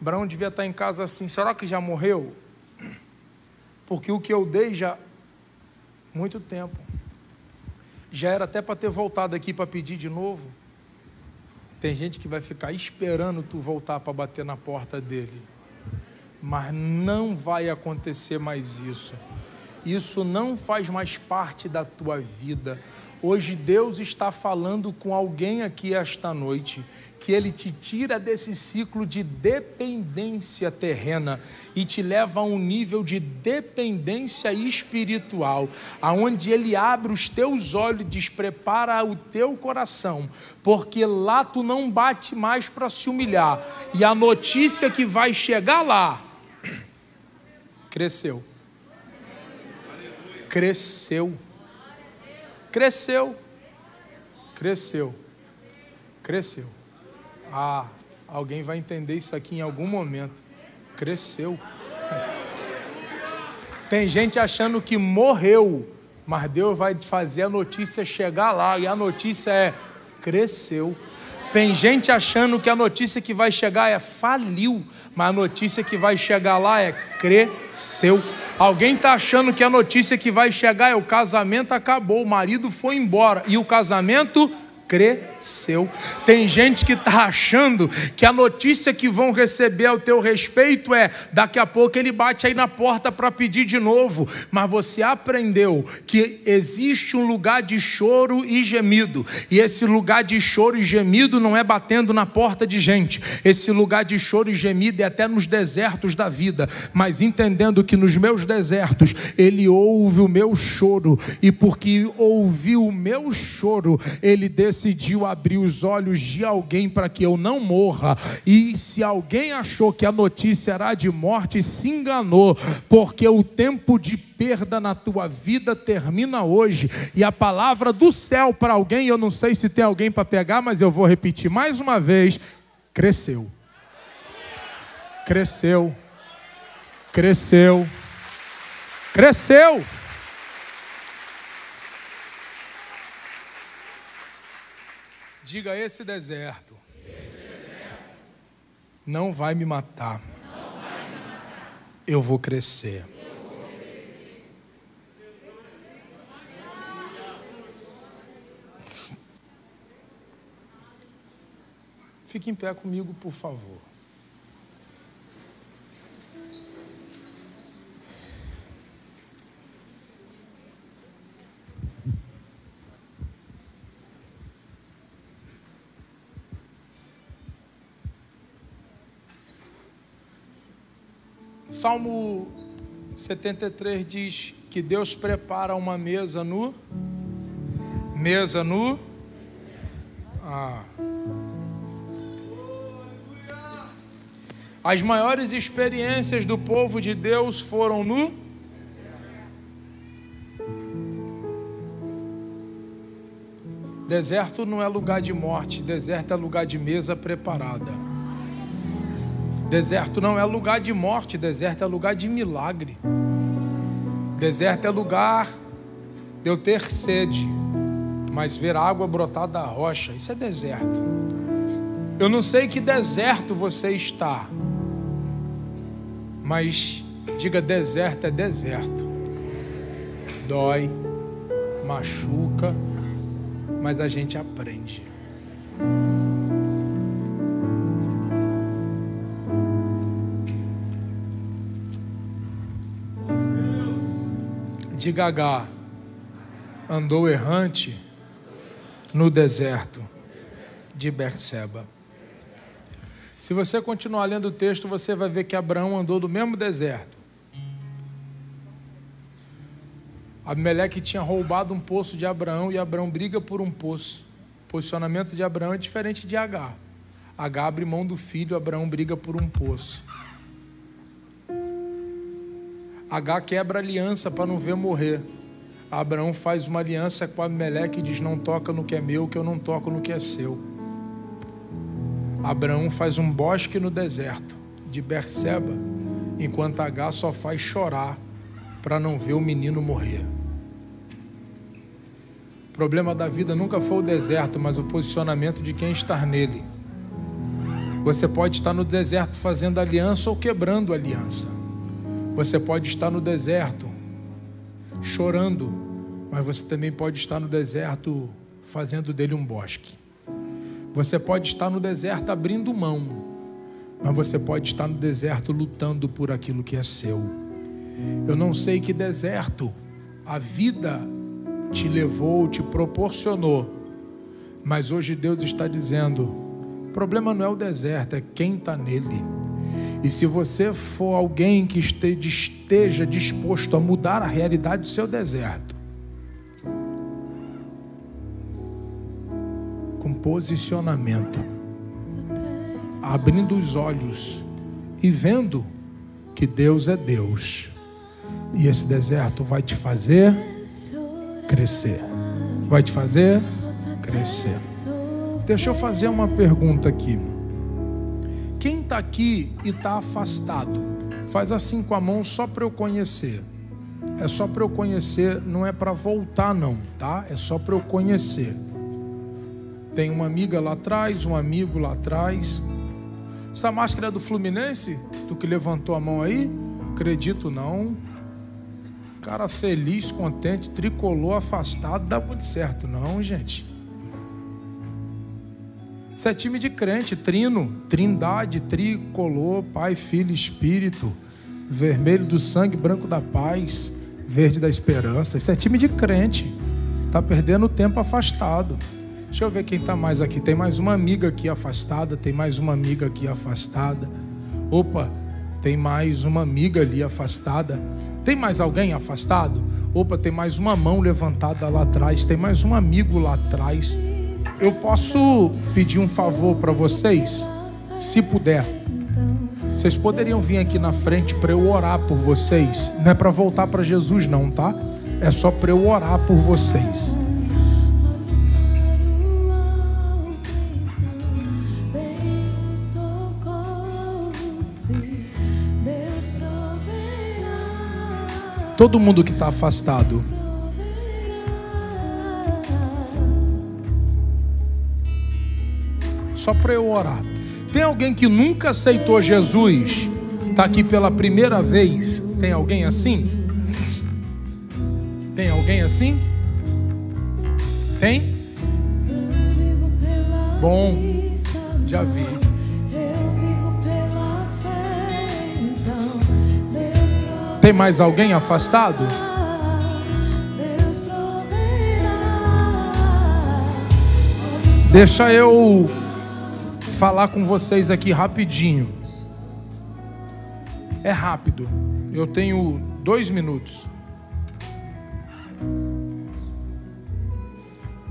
Speaker 1: Abraão devia estar em casa assim, será que já morreu? Porque o que eu dei já muito tempo. Já era até para ter voltado aqui para pedir de novo. Tem gente que vai ficar esperando tu voltar para bater na porta dele. Mas não vai acontecer mais isso. Isso não faz mais parte da tua vida. Hoje Deus está falando com alguém aqui esta noite, que Ele te tira desse ciclo de dependência terrena e te leva a um nível de dependência espiritual, aonde Ele abre os teus olhos e diz: prepara o teu coração, porque lá tu não bate mais para se humilhar, e a notícia que vai chegar lá, cresceu. Ah, alguém vai entender isso aqui em algum momento. Cresceu. Tem gente achando que morreu, mas Deus vai fazer a notícia chegar lá, e a notícia é: cresceu. Tem gente achando que a notícia que vai chegar é faliu, mas a notícia que vai chegar lá é cresceu. Alguém está achando que a notícia que vai chegar é o casamento acabou, o marido foi embora e o casamento cresceu. Tem gente que está achando que a notícia que vão receber ao teu respeito é daqui a pouco ele bate aí na porta para pedir de novo, mas você aprendeu que existe um lugar de choro e gemido, e esse lugar de choro e gemido não é batendo na porta de gente, esse lugar de choro e gemido é até nos desertos da vida, mas entendendo que nos meus desertos ele ouve o meu choro, e porque ouviu o meu choro, ele decidiu abrir os olhos de alguém para que eu não morra. E se alguém achou que a notícia era de morte, se enganou, porque o tempo de perda na tua vida termina hoje. E a palavra do céu para alguém, eu não sei se tem alguém para pegar, mas eu vou repetir mais uma vez: cresceu. Cresceu. Cresceu. Cresceu. Diga: esse deserto não vai me matar. Eu vou crescer. Fique em pé comigo, por favor. Salmo 73 diz que Deus prepara uma mesa no... As maiores experiências do povo de Deus foram no... Deserto não é lugar de morte, deserto é lugar de mesa preparada. Deserto não é lugar de morte, deserto é lugar de milagre. Deserto é lugar de eu ter sede, mas ver água brotar da rocha. Isso é deserto. Eu não sei que deserto você está, mas diga: deserto é deserto. Dói, machuca, mas a gente aprende. Diga: H andou errante no deserto de Berseba. Se você continuar lendo o texto, você vai ver que Abraão andou do mesmo deserto. Abimeleque tinha roubado um poço de Abraão e Abraão briga por um poço. O posicionamento de Abraão é diferente de H. H abre mão do filho, Abraão briga por um poço. H quebra aliança para não ver morrer. Abraão faz uma aliança com Abimeleque e diz: não toca no que é meu, que eu não toco no que é seu. Abraão faz um bosque no deserto de Berseba, enquanto H só faz chorar para não ver o menino morrer. O problema da vida nunca foi o deserto, mas o posicionamento de quem está nele. Você pode estar no deserto fazendo aliança ou quebrando aliança. Você pode estar no deserto chorando, mas você também pode estar no deserto fazendo dele um bosque. Você pode estar no deserto abrindo mão, mas você pode estar no deserto lutando por aquilo que é seu. Eu não sei que deserto a vida te levou, te proporcionou, mas hoje Deus está dizendo: o problema não é o deserto, é quem está nele. E se você for alguém que esteja disposto a mudar a realidade do seu deserto, com posicionamento, abrindo os olhos e vendo que Deus é Deus, e esse deserto vai te fazer crescer. Vai te fazer crescer. Deixa eu fazer uma pergunta aqui. Quem está aqui e está afastado, faz assim com a mão só para eu conhecer. É só para eu conhecer, não é para voltar não, tá? É só para eu conhecer. Tem uma amiga lá atrás, um amigo lá atrás. Essa máscara é do Fluminense? Tu que levantou a mão aí? Acredito não. Cara feliz, contente, tricolor, afastado, dá muito certo não, gente. Isso é time de crente, trino, trindade, tricolor, Pai, Filho, Espírito, vermelho do sangue, branco da paz, verde da esperança. Isso é time de crente. Tá perdendo tempo afastado. Deixa eu ver quem está mais aqui. Tem mais uma amiga aqui afastada. Tem mais uma amiga aqui afastada. Opa, tem mais uma amiga ali afastada. Tem mais alguém afastado? Opa, tem mais uma mão levantada lá atrás. Tem mais um amigo lá atrás. Eu posso pedir um favor para vocês? Se puder. Vocês poderiam vir aqui na frente para eu orar por vocês? Não é para voltar para Jesus não, tá? É só para eu orar por vocês. Todo mundo que está afastado. Só para eu orar. Tem alguém que nunca aceitou Jesus? Está aqui pela primeira vez? Tem alguém assim? Tem alguém assim? Tem? Bom, já vi. Tem mais alguém afastado? Deixa eu falar com vocês aqui rapidinho. É rápido. Eu tenho 2 minutos.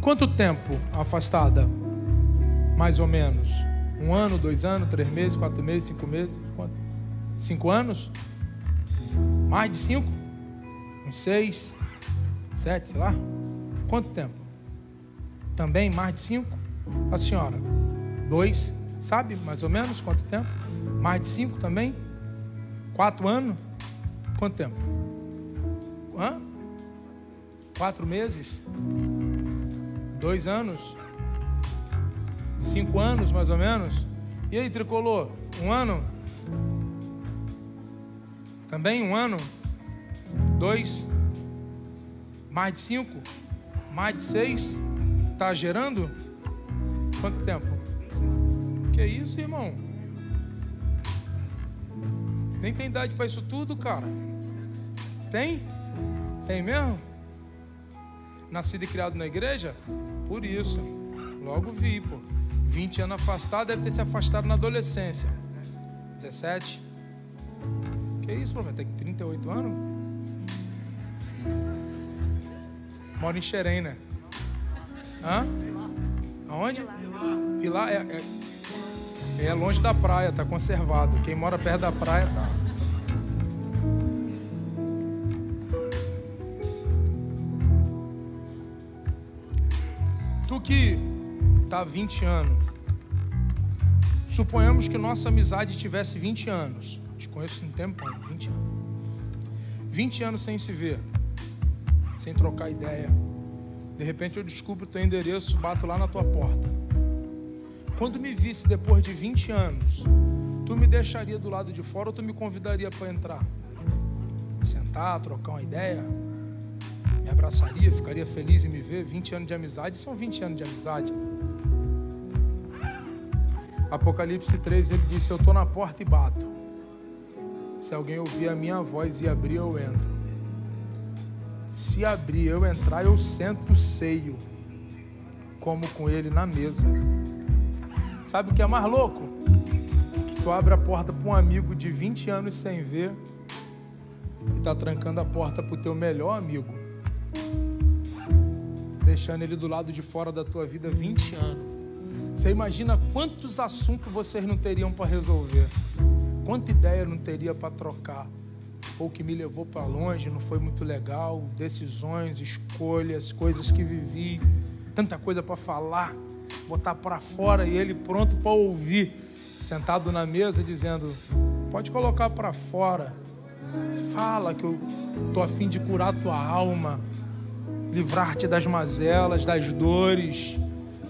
Speaker 1: Quanto tempo afastada? Mais ou menos. 1 ano, 2 anos, 3 meses, 4 meses, 5 meses? Quanto? 5 anos? Mais de 5? Uns 6, 7, sei lá. Quanto tempo? Também mais de 5? A senhora? 2, sabe mais ou menos quanto tempo? Mais de 5 também? 4 anos? Quanto tempo? 4 meses? 2 anos? 5 anos mais ou menos? E aí, tricolor? 1 ano? Também 1 ano? 2? Mais de 5? Mais de 6? Está gerando? Quanto tempo? Que isso, irmão? Nem tem idade para isso tudo, cara. Tem? Tem mesmo? Nascido e criado na igreja? Por isso. Logo vi, pô. 20 anos afastado, deve ter se afastado na adolescência. 17? Que isso, profeta? Tem 38 anos? Mora em Xerém, né? Hã? Aonde? Pilar é longe da praia, tá conservado. Quem mora perto da praia tá. Tu que tá há 20 anos. Suponhamos que nossa amizade tivesse 20 anos. Te conheço um tempão, 20 anos. 20 anos sem se ver, sem trocar ideia. De repente eu descubro o teu endereço, bato lá na tua porta. Quando me visse depois de 20 anos, tu me deixaria do lado de fora ou tu me convidaria para entrar? Sentar, trocar uma ideia? Me abraçaria, ficaria feliz em me ver? 20 anos de amizade são 20 anos de amizade. Apocalipse 3, ele disse: eu estou na porta e bato. Se alguém ouvir a minha voz e abrir, eu entro. Se abrir, eu entrar, eu sento, ceio, como com ele na mesa. Sabe o que é mais louco? Que tu abre a porta para um amigo de 20 anos sem ver e tá trancando a porta para o teu melhor amigo, deixando ele do lado de fora da tua vida 20 anos. Você imagina quantos assuntos vocês não teriam para resolver? Quanta ideia não teria para trocar? Ou que me levou para longe, não foi muito legal, decisões, escolhas, coisas que vivi, tanta coisa para falar, botar para fora e ele pronto para ouvir, sentado na mesa dizendo: pode colocar para fora, fala que eu tô a fim de curar tua alma, livrar-te das mazelas, das dores,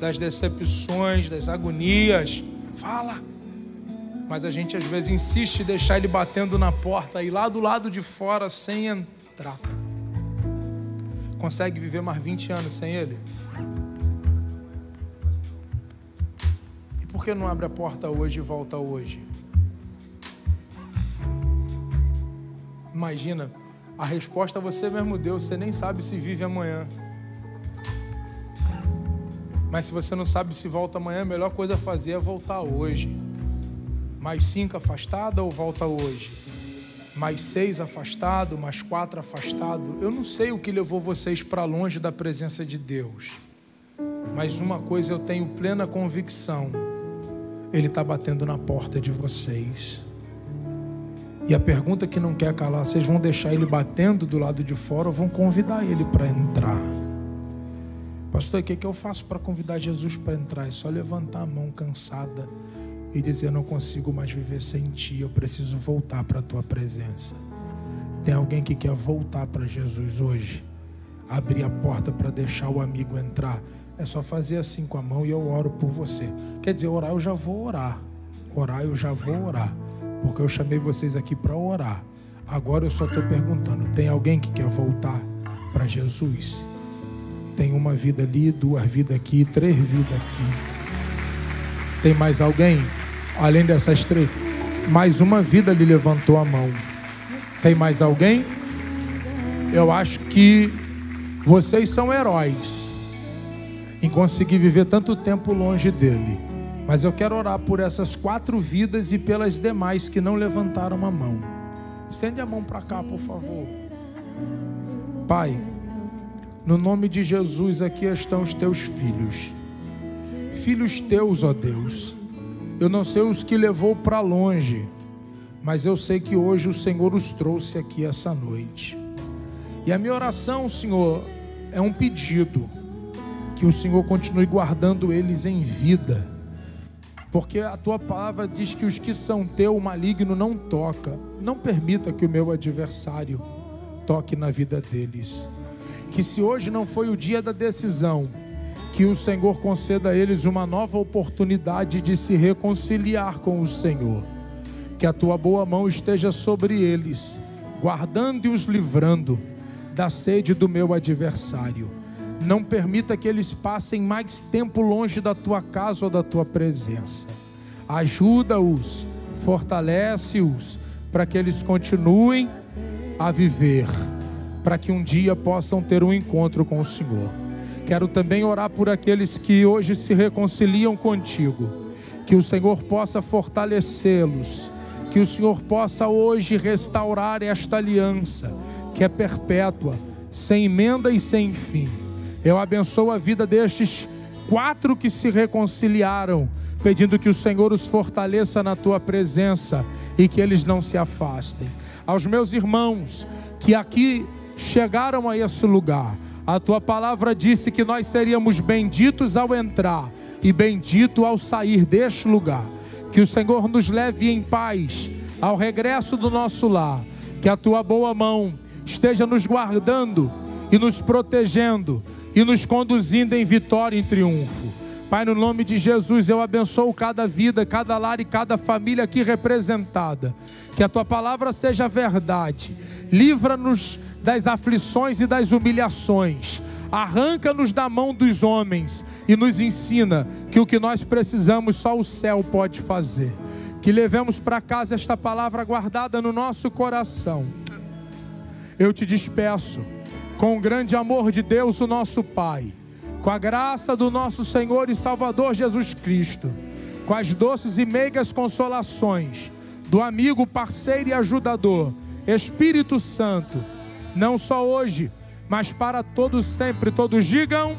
Speaker 1: das decepções, das agonias. Fala. Mas a gente às vezes insiste em deixar ele batendo na porta e lá do lado de fora sem entrar. Consegue viver mais 20 anos sem ele? E por que não abre a porta hoje e volta hoje? Imagina, a resposta você mesmo deu, você nem sabe se vive amanhã. Mas se você não sabe se volta amanhã, a melhor coisa a fazer é voltar hoje. Mais 5 afastado ou volta hoje? Mais 6 afastado, mais 4 afastado. Eu não sei o que levou vocês para longe da presença de Deus. Mas uma coisa eu tenho plena convicção. Ele está batendo na porta de vocês. E a pergunta que não quer calar, vocês vão deixar ele batendo do lado de fora ou vão convidar ele para entrar? Pastor, o que eu faço para convidar Jesus para entrar? É só levantar a mão cansada e dizer: não consigo mais viver sem ti, eu preciso voltar para a tua presença. Tem alguém que quer voltar para Jesus hoje? Abrir a porta para deixar o amigo entrar? É só fazer assim com a mão e eu oro por você. Quer dizer, orar eu já vou orar. Orar eu já vou orar. Porque eu chamei vocês aqui para orar. Agora eu só estou perguntando: tem alguém que quer voltar para Jesus? Tem uma vida ali, 2 vidas aqui, 3 vidas aqui. Tem mais alguém? Além dessas 3, mais uma vida ali levantou a mão. Tem mais alguém? Eu acho que vocês são heróis em conseguir viver tanto tempo longe dele. Mas eu quero orar por essas 4 vidas e pelas demais que não levantaram a mão. Estende a mão para cá, por favor. Pai, no nome de Jesus, aqui estão os teus filhos. Filhos teus, ó Deus. Eu não sei os que levou para longe, mas eu sei que hoje o Senhor os trouxe aqui essa noite. E a minha oração, Senhor, é um pedido. Que o Senhor continue guardando eles em vida. Porque a tua palavra diz que os que são teu, o maligno não toca. Não permita que o meu adversário toque na vida deles. Que se hoje não foi o dia da decisão, que o Senhor conceda a eles uma nova oportunidade de se reconciliar com o Senhor. Que a tua boa mão esteja sobre eles, guardando e os livrando da sede do meu adversário. Não permita que eles passem mais tempo longe da tua casa ou da tua presença. Ajuda-os, fortalece-os, para que eles continuem a viver, para que um dia possam ter um encontro com o Senhor. Quero também orar por aqueles que hoje se reconciliam contigo, que o Senhor possa fortalecê-los, que o Senhor possa hoje restaurar esta aliança, que é perpétua, sem emenda e sem fim. Eu abençoo a vida destes 4 que se reconciliaram, pedindo que o Senhor os fortaleça na tua presença e que eles não se afastem. Aos meus irmãos que aqui chegaram a esse lugar, a tua palavra disse que nós seríamos benditos ao entrar e bendito ao sair deste lugar. Que o Senhor nos leve em paz ao regresso do nosso lar. Que a tua boa mão esteja nos guardando e nos protegendo e nos conduzindo em vitória e em triunfo. Pai, no nome de Jesus, eu abençoo cada vida, cada lar e cada família aqui representada. Que a tua palavra seja verdade. Livra-nos das aflições e das humilhações. Arranca-nos da mão dos homens e nos ensina que o que nós precisamos só o céu pode fazer. Que levemos para casa esta palavra guardada no nosso coração. Eu te despeço com o grande amor de Deus, o nosso Pai, com a graça do nosso Senhor e Salvador Jesus Cristo, com as doces e meigas consolações do amigo, parceiro e ajudador, Espírito Santo, não só hoje, mas para todos sempre. Todos digam...